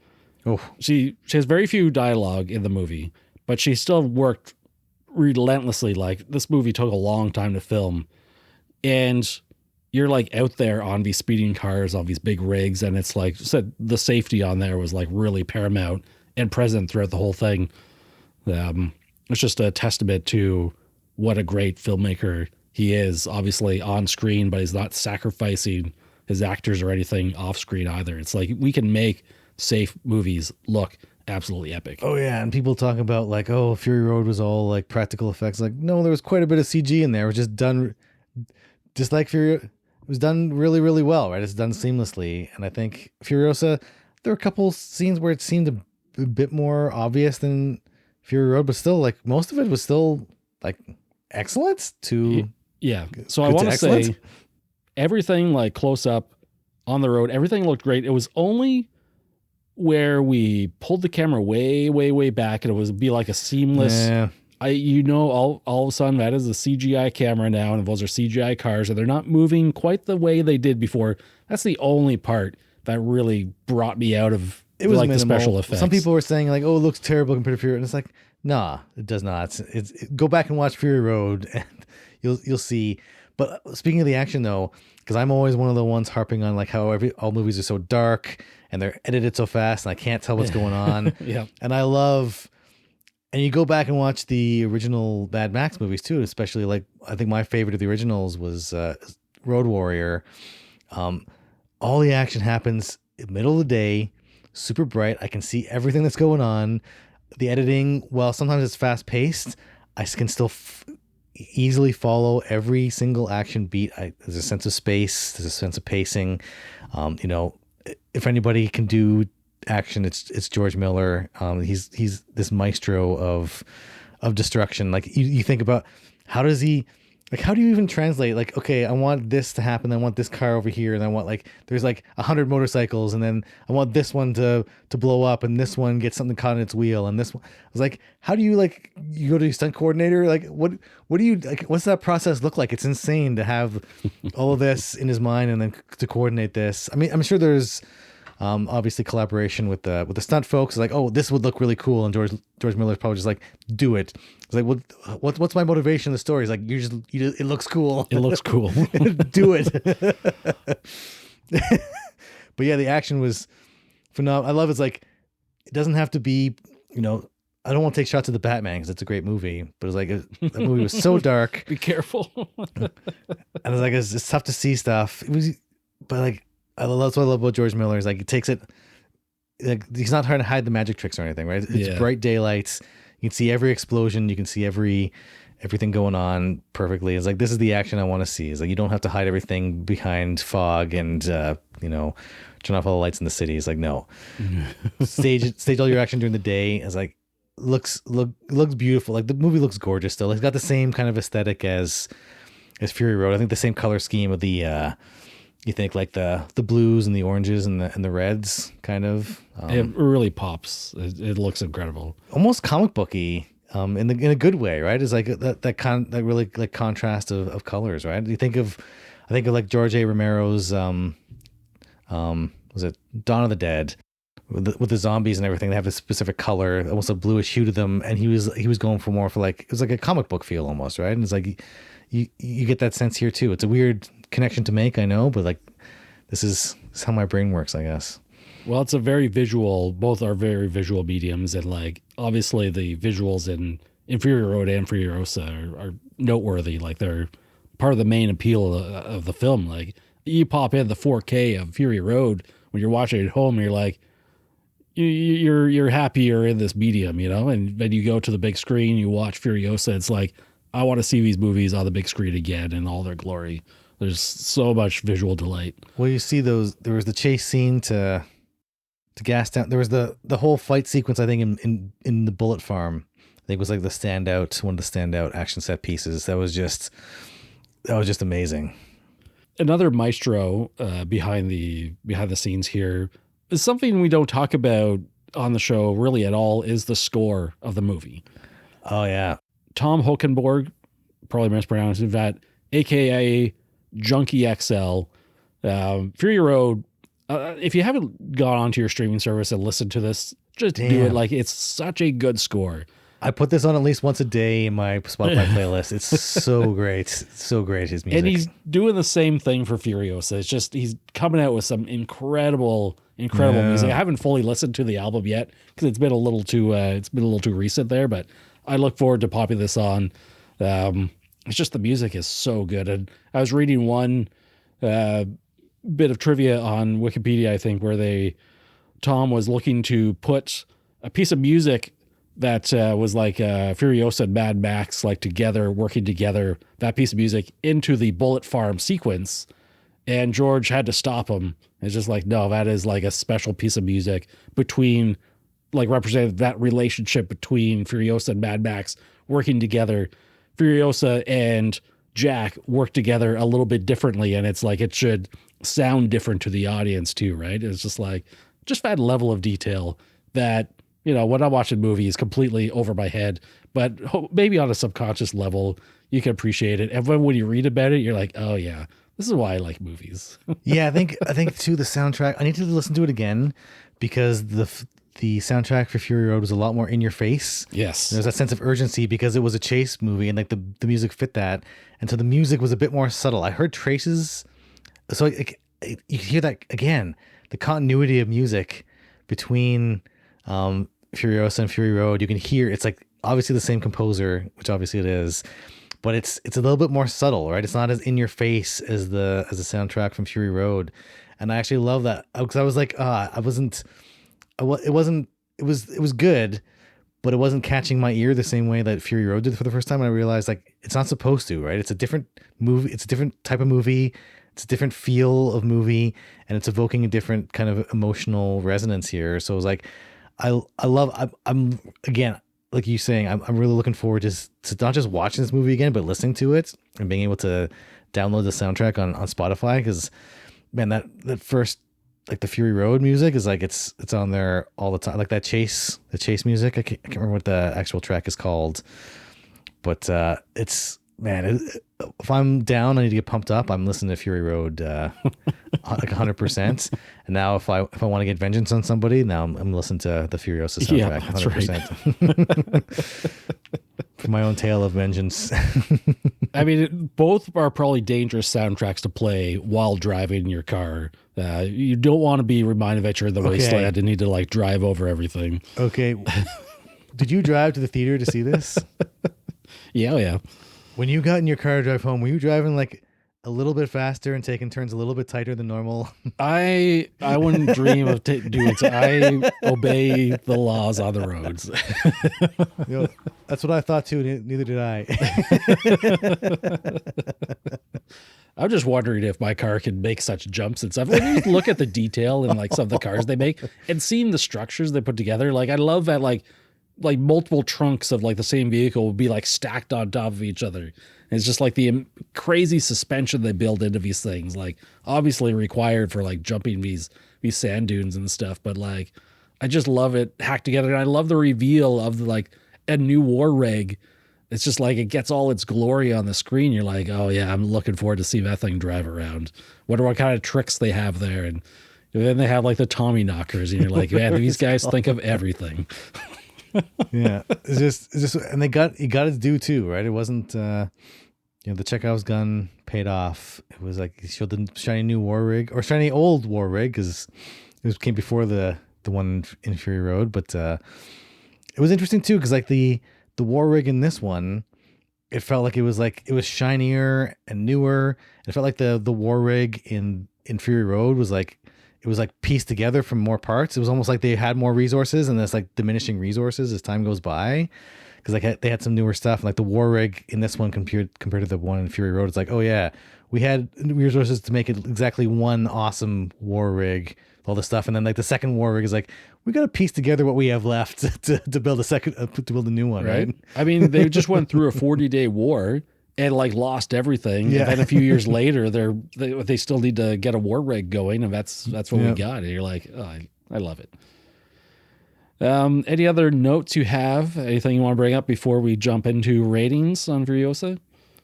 she has very few dialogue in the movie, but she still worked relentlessly. Like this movie took a long time to film, and you're like out there on these speeding cars, on these big rigs, and it's like said the safety on there was like really paramount and present throughout the whole thing. It's just a testament to what a great filmmaker he is, obviously on screen, but he's not sacrificing his actors or anything off screen either. It's like we can make safe movies look absolutely epic. Oh yeah, and people talk about like, oh, Fury Road was all like practical effects. Like, no, there was quite a bit of CG in there. It was just done, just like Fury. It was done really, really well, right? It's done seamlessly. And I think Furiosa, there were a couple scenes where it seemed a bit more obvious than Fury Road, but still, like most of it was still like excellent to. Yeah. So I want to say everything like close up on the road, everything looked great. It was only where we pulled the camera way, way, way back, and it was be like a seamless. Yeah. All of a sudden that is a CGI camera now, and those are CGI cars, and they're not moving quite the way they did before. That's the only part that really brought me out of it. Was like minimal. The special effects. Some people were saying like, "Oh, it looks terrible compared to Fury," and it's like, nah, it does not. Go back and watch Fury Road, and you'll see. But speaking of the action though, because I'm always one of the ones harping on like how all movies are so dark and they're edited so fast, and I can't tell what's going on. Yeah, and I love. And you go back and watch the original Mad Max movies too, especially like I think my favorite of the originals was Road Warrior. All the action happens in the middle of the day, super bright. I can see everything that's going on. The editing, while sometimes it's fast paced, I can still easily follow every single action beat. There's a sense of space. There's a sense of pacing. If anybody can do action, it's George Miller. He's this maestro of destruction. Like you think about how does he Like, how do you even translate? Like, okay, I want this to happen. I want this car over here, and I want like there's like 100 motorcycles, and then I want this one to blow up, and this one gets something caught in its wheel, and this one. I was like, how do you like you go to your stunt coordinator? Like, what do you like? What's that process look like? It's insane to have all of this in his mind and then to coordinate this. I mean, I'm sure there's obviously collaboration with the stunt folks. Like, oh, this would look really cool, and George Miller's probably just like, do it. It's like, what's my motivation in the story? It's like, it looks cool. It looks cool. Do it. But yeah, the action was phenomenal. I love it's like, it doesn't have to be, I don't want to take shots at the Batman because it's a great movie, but it's like the movie was so dark. Be careful. And it's like it's tough to see stuff. It was, but like that's what I love about George Miller is like he takes it. Like he's not trying to hide the magic tricks or anything, right? It's bright daylights. You can see every explosion. You can see everything going on perfectly. It's like this is the action I want to see. It's like you don't have to hide everything behind fog and turn off all the lights in the city. It's like no, stage all your action during the day. It's like looks beautiful. Like the movie looks gorgeous still. It's got the same kind of aesthetic as Fury Road. I think the same color scheme of the you think like the blues and the oranges and the reds kind of. It really pops. It looks incredible. Almost comic booky. In a good way, right? It's like that really like contrast of colors, right? I think of like George A. Romero's was it Dawn of the Dead with the zombies and everything. They have a specific color, almost a bluish hue to them, and he was going for more for like it was like a comic book feel almost, right? And it's like you get that sense here too. It's a weird connection to make, I know, but like this is how my brain works, I guess. Well, it's a very visual, both are very visual mediums, and like obviously the visuals in Fury Road and Furiosa are noteworthy. Like they're part of the main appeal of the film. Like you pop in the 4K of Fury Road when you're watching it at home, and you're like, you're happy you're in this medium, and then you go to the big screen, you watch Furiosa. It's like, I want to see these movies on the big screen again in all their glory. There's so much visual delight. Well, you see there was the chase scene to gas down. There was the whole fight sequence, I think, in the bullet farm. I think was like one of the standout action set pieces. That was just amazing. Another maestro behind the scenes here is something we don't talk about on the show really at all, is the score of the movie. Oh yeah. Tom Hokenborg, probably mispronouncing that, aka Junkie XL. Fury Road. If you haven't gone onto your streaming service and listened to this, just do it. Like, it's such a good score. I put this on at least once a day in my Spotify playlist. It's so great. It's so great, his music. And he's doing the same thing for Furiosa. It's just, he's coming out with some incredible music. I haven't fully listened to the album yet because it's been a little too recent there, but I look forward to popping this on. It's just the music is so good. And I was reading one bit of trivia on Wikipedia, I think, where Tom was looking to put a piece of music that was like Furiosa and Mad Max, like working together, that piece of music into the bullet farm sequence. And George had to stop him. It's just like, no, that is like a special piece of music between, like, representing that relationship between Furiosa and Mad Max working together. Furiosa and Jack work together a little bit differently, and it's like it should sound different to the audience too, right? It's just like that level of detail that, when I'm watching movies completely over my head, but maybe on a subconscious level, you can appreciate it. And when you read about it, you're like, oh yeah, this is why I like movies. Yeah, I think too, the soundtrack, I need to listen to it again because the soundtrack for Fury Road was a lot more in your face. Yes. There's that sense of urgency because it was a chase movie and like the music fit that. And so the music was a bit more subtle. I heard traces. So you hear that again, the continuity of music between Furiosa and Fury Road. You can hear it's like obviously the same composer, which obviously it is, but it's a little bit more subtle, right? It's not as in your face as the soundtrack from Fury Road. And I actually love that because I was like, it was good, but it wasn't catching my ear the same way that Fury Road did for the first time. And I realized like it's not supposed to, right? It's a different movie. It's a different type of movie. It's a different feel of movie, and it's evoking a different kind of emotional resonance here. So it was like, I'm again, like you saying, I'm really looking forward to not just watching this movie again, but listening to it and being able to download the soundtrack on Spotify. Because man, that first, like the Fury Road music is like it's on there all the time. Like the chase music. I can't remember what the actual track is called, but it's man. If I'm down, I need to get pumped up. I'm listening to Fury Road like 100%. And now if I want to get vengeance on somebody, now I'm listening to the Furiosa soundtrack 100%. Right. For my own tale of vengeance. I mean, both are probably dangerous soundtracks to play while driving in your car. You don't want to be reminded that you're in the wasteland and need to like drive over everything. Okay. Did you drive to the theater to see this? Yeah. When you got in your car to drive home, were you driving like a little bit faster and taking turns a little bit tighter than normal? I wouldn't dream of doing so. I obey the laws on the roads. That's what I thought too. Neither did I. I'm just wondering if my car can make such jumps and stuff. When you look at the detail in like some of the cars they make and seeing the structures they put together, like I love that like multiple trunks of like the same vehicle will be like stacked on top of each other. And it's just like the crazy suspension they build into these things, like obviously required for like jumping these sand dunes and stuff. But like, I just love it hacked together. And I love the reveal of like a new war rig. It's just like, it gets all its glory on the screen. You're like, oh yeah, I'm looking forward to see that thing drive around. Wonder what kind of tricks they have there. And then they have like the Tommy knockers and you're like, man, these guys think of everything. Yeah, it's just, and he got his due too, right? It wasn't, the Chekhov's gun paid off. It was like he showed the shiny new war rig or shiny old war rig because it came before the one in Fury Road. But it was interesting too because like the war rig in this one, it felt like it was shinier and newer. It felt like the war rig in Fury Road was like. It was like pieced together from more parts. It was almost like they had more resources and there's like diminishing resources as time goes by. Cause like they had some newer stuff. Like the war rig in this one compared to the one in Fury Road, it's like, oh yeah, we had resources to make it exactly one awesome war rig, all the stuff. And then like the second war rig is like, we got to piece together what we have left to build to build a new one. Right. I mean, they just went through a 40-day war and like lost everything. Yeah. And then a few years later, they still need to get a war rig going, and that's what we got. And you're like, oh, I love it. Any other notes you have? Anything you want to bring up before we jump into ratings on Furiosa?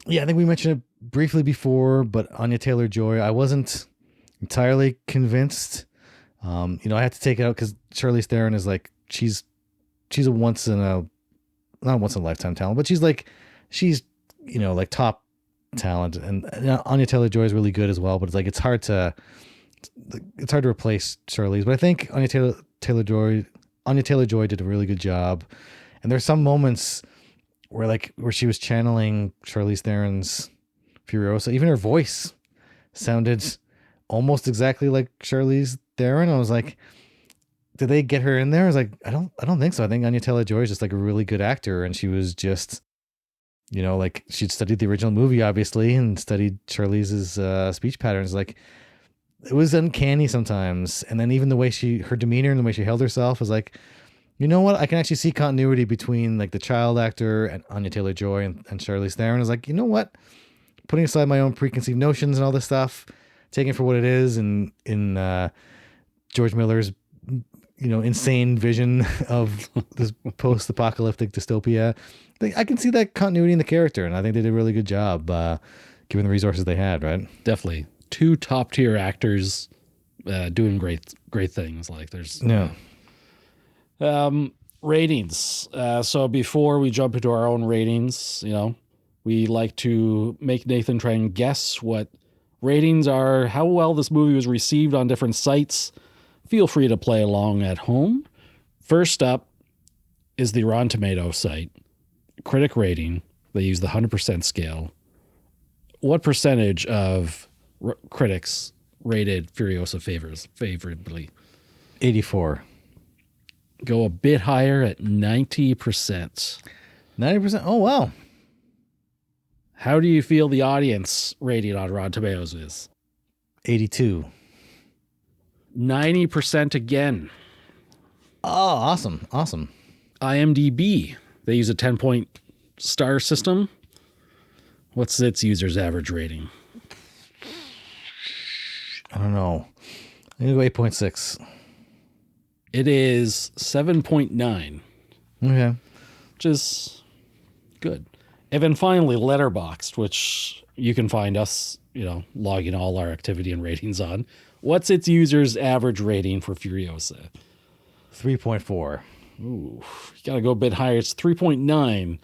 Yeah, I think we mentioned it briefly before, but Anya Taylor-Joy, I wasn't entirely convinced. I had to take it out because Charlize Theron is like she's a not once in a lifetime talent, but she's like top talent, and Anya Taylor-Joy is really good as well. But it's like it's hard to replace Charlize. But I think Anya Taylor-Joy did a really good job. And there's some moments where she was channeling Charlize Theron's Furiosa. Even her voice sounded almost exactly like Charlize Theron. I was like, did they get her in there? I was like, I don't think so. I think Anya Taylor-Joy is just like a really good actor, and she was just. She'd studied the original movie, obviously, and studied Charlize's speech patterns. Like, it was uncanny sometimes. And then even the way her demeanor and the way she held herself was like, you know what? I can actually see continuity between like the child actor and Anya Taylor-Joy and Charlize Theron. I was like, you know what? Putting aside my own preconceived notions and all this stuff, taking it for what it is, and in George Miller's insane vision of this post-apocalyptic dystopia. I can see that continuity in the character, and I think they did a really good job given the resources they had, right? Definitely. Two top-tier actors doing great things. Like there's ratings. So before we jump into our own ratings, we like to make Nathan try and guess what ratings are, how well this movie was received on different sites. Feel free to play along at home. First up is the Rotten Tomatoes site. Critic rating. They use the 100% scale. What percentage of critics rated Furiosa favorably? 84. Go a bit higher at 90%. 90%? Oh, wow. How do you feel the audience rating on Rotten Tomatoes is? 82. 90% again. Oh, awesome. IMDb They use a 10-point star system. What's its user's average rating? I don't know. I'm going to go 8.6. It is 7.9. Okay. Which is good. And then finally, Letterboxd, which you can find us, logging all our activity and ratings on. What's its user's average rating for Furiosa? 3.4. Ooh, you got to go a bit higher. It's 3.9.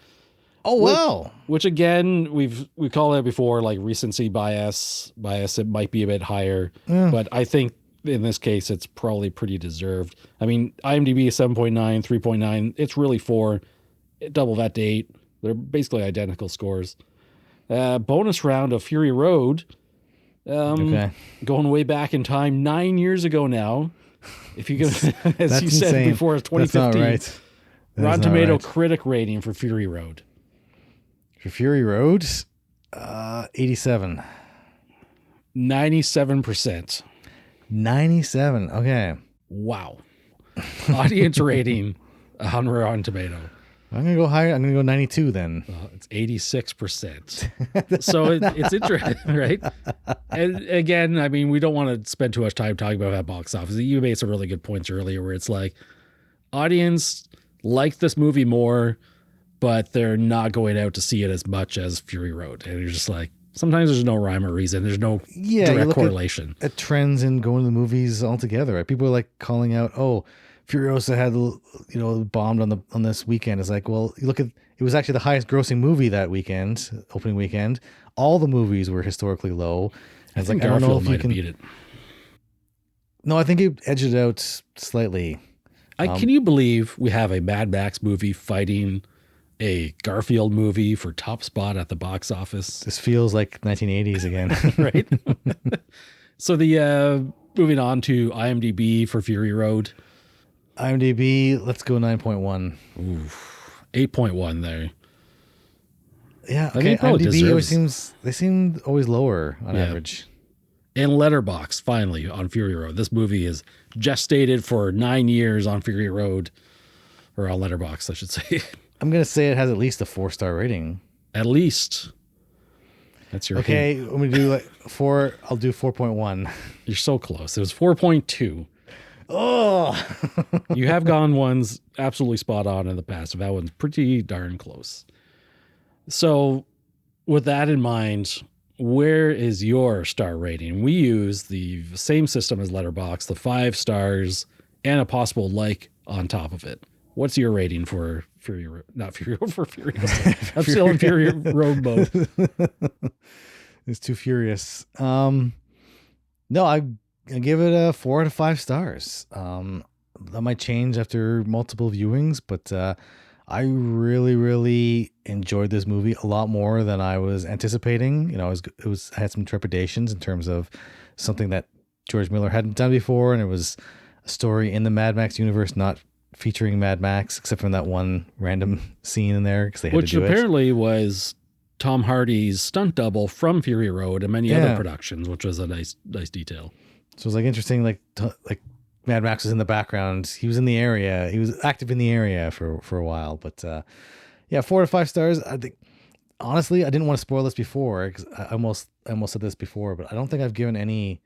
Oh, wow. Which again, we called it before, like recency bias. It might be a bit higher, but I think in this case, it's probably pretty deserved. I mean, IMDb is 7.9, 3.9. It's really 4. Double that to 8. They're basically identical scores. Bonus round of Fury Road. Okay. Going way back in time, 9 years ago now. If you can, as you insane. said before, 2015. That's not right. Rotten Tomato critic rating for Fury Road. For Fury Road, 87. 97%. 97. Okay. Wow. Audience rating on Rotten Tomato. I'm going to go higher. I'm going to go 92 then. It's 86%. So it's interesting, right? And again, I mean, we don't want to spend too much time talking about that box office. You made some really good points earlier where it's like, audience liked this movie more, but they're not going out to see it as much as Fury Road. And you're just like, sometimes there's no rhyme or reason. There's no direct correlation. At trends in going to the movies altogether. Right? People are like calling out, oh, Furiosa had, bombed on this weekend. It's like, well, you look at, it was actually the highest grossing movie that weekend, opening weekend. All the movies were historically low. I think like, Garfield might have beat it. No, I think it edged it out slightly. Can you believe we have a Mad Max movie fighting a Garfield movie for top spot at the box office? This feels like 1980s again. Right? So moving on to IMDb for Fury Road. IMDb, let's go 9.1. Ooh, 8.1 there. Yeah, okay. IMDb always seem always lower on average. And Letterboxd, finally, on Fury Road. This movie is gestated for 9 years on Fury Road, or on Letterboxd, I should say. I'm going to say it has at least a 4-star rating. At least. That's your Okay, I'm going to do like 4. I'll do 4.1. You're so close. It was 4.2. Oh, you have gone ones absolutely spot on in the past. That one's pretty darn close. So with that in mind, where is your star rating? We use the same system as Letterboxd, the 5 stars and a possible like on top of it. What's your rating for Fury Road? Not Fury Road, for Furiosa. I'm still in Fury Road mode. It's too furious. No, I give it a 4 out of 5 stars. That might change after multiple viewings, but I really, really enjoyed this movie a lot more than I was anticipating. I had some trepidations in terms of something that George Miller hadn't done before, and it was a story in the Mad Max universe, not featuring Mad Max, except from that one random scene in there because they had to do it. Which apparently was Tom Hardy's stunt double from Fury Road and many other productions, which was a nice detail. So it was like interesting, like Mad Max was in the background. He was in the area. He was active in the area for a while. But 4 out of 5 stars. I think honestly, I didn't want to spoil this before because I almost said this before, but I don't think I've given any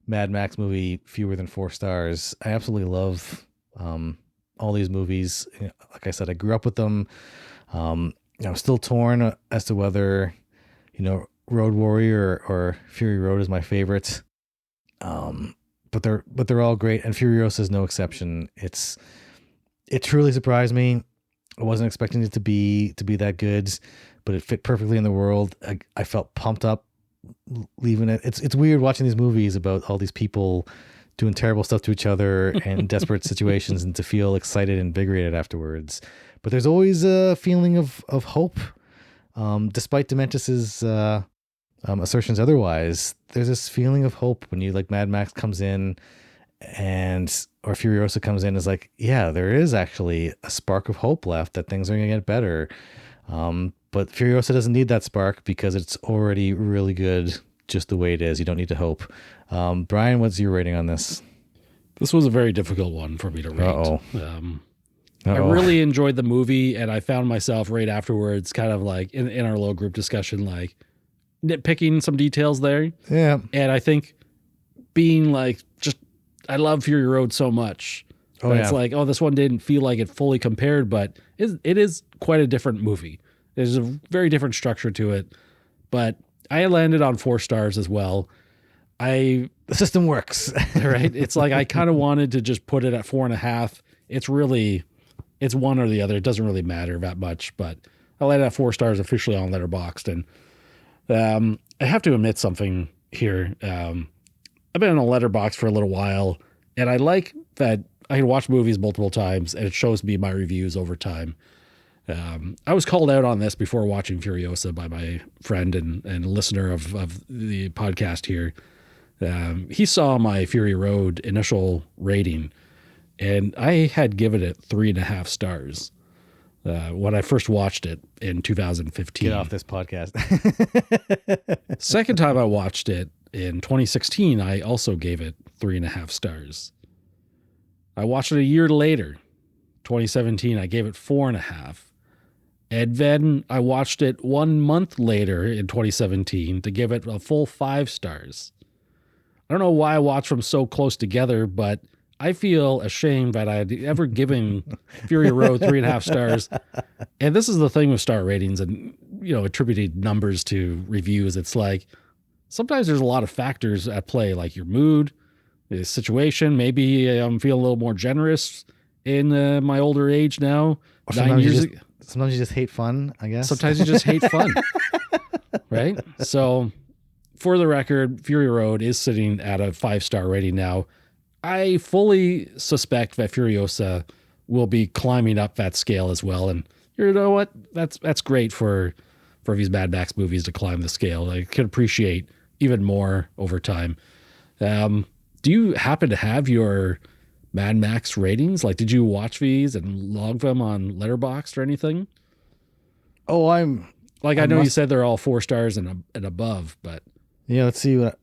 Mad Max movie fewer than 4 stars. I absolutely love all these movies. Like I said, I grew up with them. I'm still torn as to whether Road Warrior or Fury Road is my favorite. But they're all great, and Furiosa is no exception. It truly surprised me. I wasn't expecting it to be that good, but it fit perfectly in the world. I felt pumped up leaving it. It's weird watching these movies about all these people doing terrible stuff to each other and desperate situations, and to feel excited and invigorated afterwards. But there's always a feeling of hope, despite Dementus's assertions otherwise. There's this feeling of hope when Mad Max comes in or Furiosa comes in, is like, yeah, there is actually a spark of hope left that things are going to get better. But Furiosa doesn't need that spark because it's already really good just the way it is. You don't need to hope. Brian, what's your rating on this? This was a very difficult one for me to rate. Uh-oh. I really enjoyed the movie, and I found myself right afterwards kind of like in our little group discussion, like nitpicking some details there. Yeah. And I think being like, just, I love Fury Road so much. But it's like, oh, this one didn't feel like it fully compared, but it is quite a different movie. There's a very different structure to it. But I landed on 4 stars as well. The system works. Right? It's like I kind of wanted to just put it at 4.5. It's one or the other. It doesn't really matter that much, but I landed at 4 stars officially on Letterboxd. And I have to admit something here. I've been on a Letterboxd for a little while, and I like that I can watch movies multiple times, and it shows me my reviews over time. I was called out on this before watching Furiosa by my friend and listener of the podcast here. He saw my Fury Road initial rating, and I had given it 3.5 stars when I first watched it in 2015. Get off this podcast. Second time I watched it in 2016, I also gave it 3.5 stars. I watched it a year later, 2017. I gave it 4.5. And then I watched it 1 month later in 2017 to give it a full 5 stars. I don't know why I watched them so close together, but I feel ashamed that I had ever given Fury Road 3.5 stars. And this is the thing with star ratings and, attributing numbers to reviews. It's like sometimes there's a lot of factors at play, like your mood, the situation. Maybe I'm feeling a little more generous in my older age now. 9 years ago. Sometimes you just hate fun, I guess. Sometimes you just hate fun, right? So for the record, Fury Road is sitting at a 5-star rating now. I fully suspect that Furiosa will be climbing up that scale as well. And you know what? That's great for these Mad Max movies to climb the scale. I can appreciate even more over time. Do you happen to have your Mad Max ratings? Like, did you watch these and log them on Letterboxd or anything? Oh, I know you said they're all 4 stars and above, but yeah, let's see what.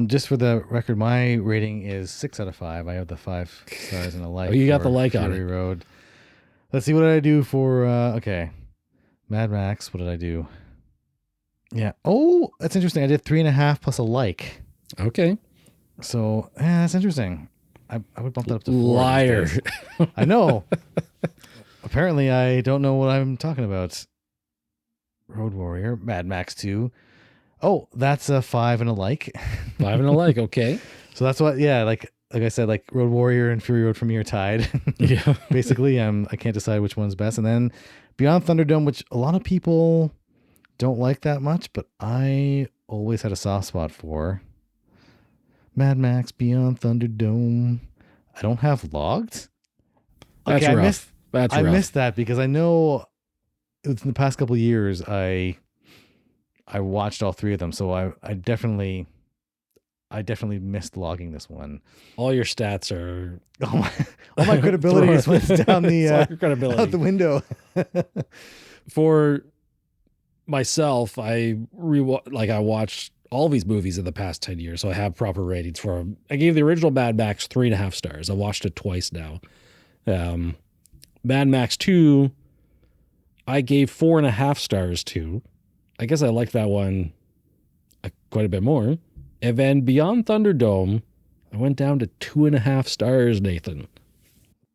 Just for the record, my rating is 6 out of 5. I have the 5 stars and a like. Oh, you got the like on it. Fury Road. Let's see, what did I do for? Okay, Mad Max. What did I do? Yeah. Oh, that's interesting. I did 3.5 plus a like. Okay. So yeah, that's interesting. I would bump that up to 4. Liar. I know. Apparently, I don't know what I'm talking about. Road Warrior, Mad Max 2. Oh, that's a 5 and a like. 5 and a like. Okay. So that's what. Yeah, like I said, like Road Warrior and Fury Road for me are tied. Yeah. Basically, I can't decide which one's best. And then Beyond Thunderdome, which a lot of people don't like that much, but I always had a soft spot for. Mad Max Beyond Thunderdome. I don't have logged. That's rough. I missed that because I know it was in the past couple of years I watched all 3 of them, so I definitely missed logging this one. All your stats are all my credibility just went down out the window. For myself, I watched all these movies in the past 10 years, so I have proper ratings for them. I gave the original Mad Max 3.5 stars. I watched it twice now. Mad Max 2, I gave 4.5 stars to. I guess I liked that one quite a bit more. And then Beyond Thunderdome, I went down to 2.5 stars, Nathan.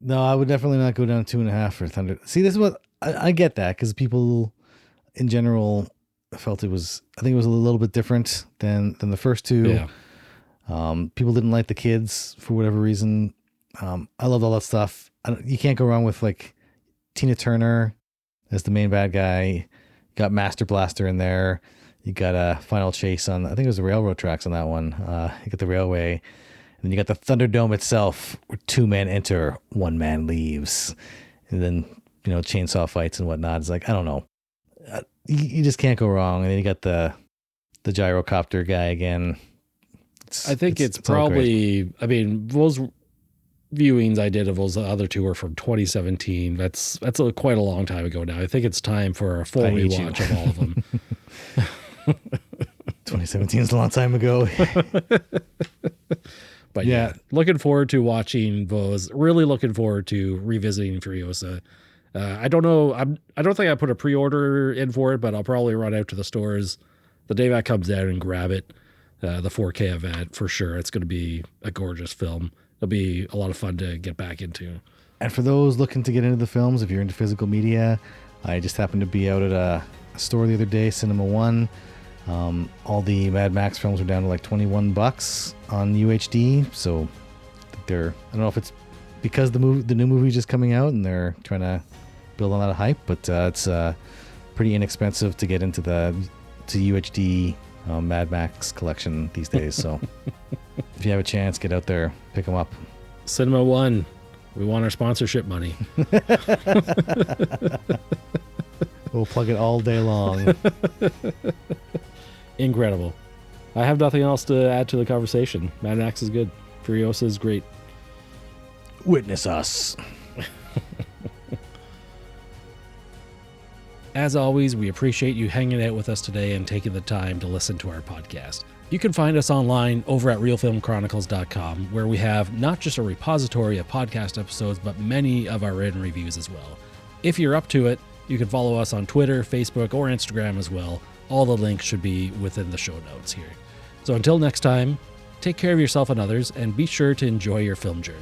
No, I would definitely not go down 2.5 for Thunder. See, this is what I get that because people in general felt I think it was a little bit different than the first 2. Yeah. People didn't like the kids for whatever reason. I loved all that stuff. You can't go wrong with like Tina Turner as the main bad guy. You got Master Blaster in there. You got a final chase on, I think it was the railroad tracks on that one. You got the railway. And then you got the Thunderdome itself, where 2 men enter, 1 man leaves. And then, chainsaw fights and whatnot. It's like, I don't know. You just can't go wrong. And then you got the gyrocopter guy again. I think it's probably, those viewings I did of those other 2 were from 2017. That's quite a long time ago now. I think it's time for a full rewatch of all of them. 2017 is a long time ago. But yeah, looking forward to watching those. Really looking forward to revisiting Furiosa. I don't know. I don't think I put a pre-order in for it, but I'll probably run out to the stores the day that comes out and grab it. The 4K event for sure. It's going to be a gorgeous film. It'll be a lot of fun to get back into. And for those looking to get into the films, if you're into physical media, I just happened to be out at a store the other day, Cinema One. All the Mad Max films are down to like $21 on UHD. So I don't know if it's because the new movie is just coming out and they're trying to build on that hype, but it's pretty inexpensive to get into the UHD Mad Max collection these days. So if you have a chance, get out there, pick them up. Cinema One, we want our sponsorship money. We'll plug it all day long. Incredible. I have nothing else to add to the conversation. Mad Max is good. Furiosa is great. Witness us. As always, we appreciate you hanging out with us today and taking the time to listen to our podcast. You can find us online over at realfilmchronicles.com, where we have not just a repository of podcast episodes, but many of our written reviews as well. If you're up to it, you can follow us on Twitter, Facebook, or Instagram as well. All the links should be within the show notes here. So until next time, take care of yourself and others, and be sure to enjoy your film journey.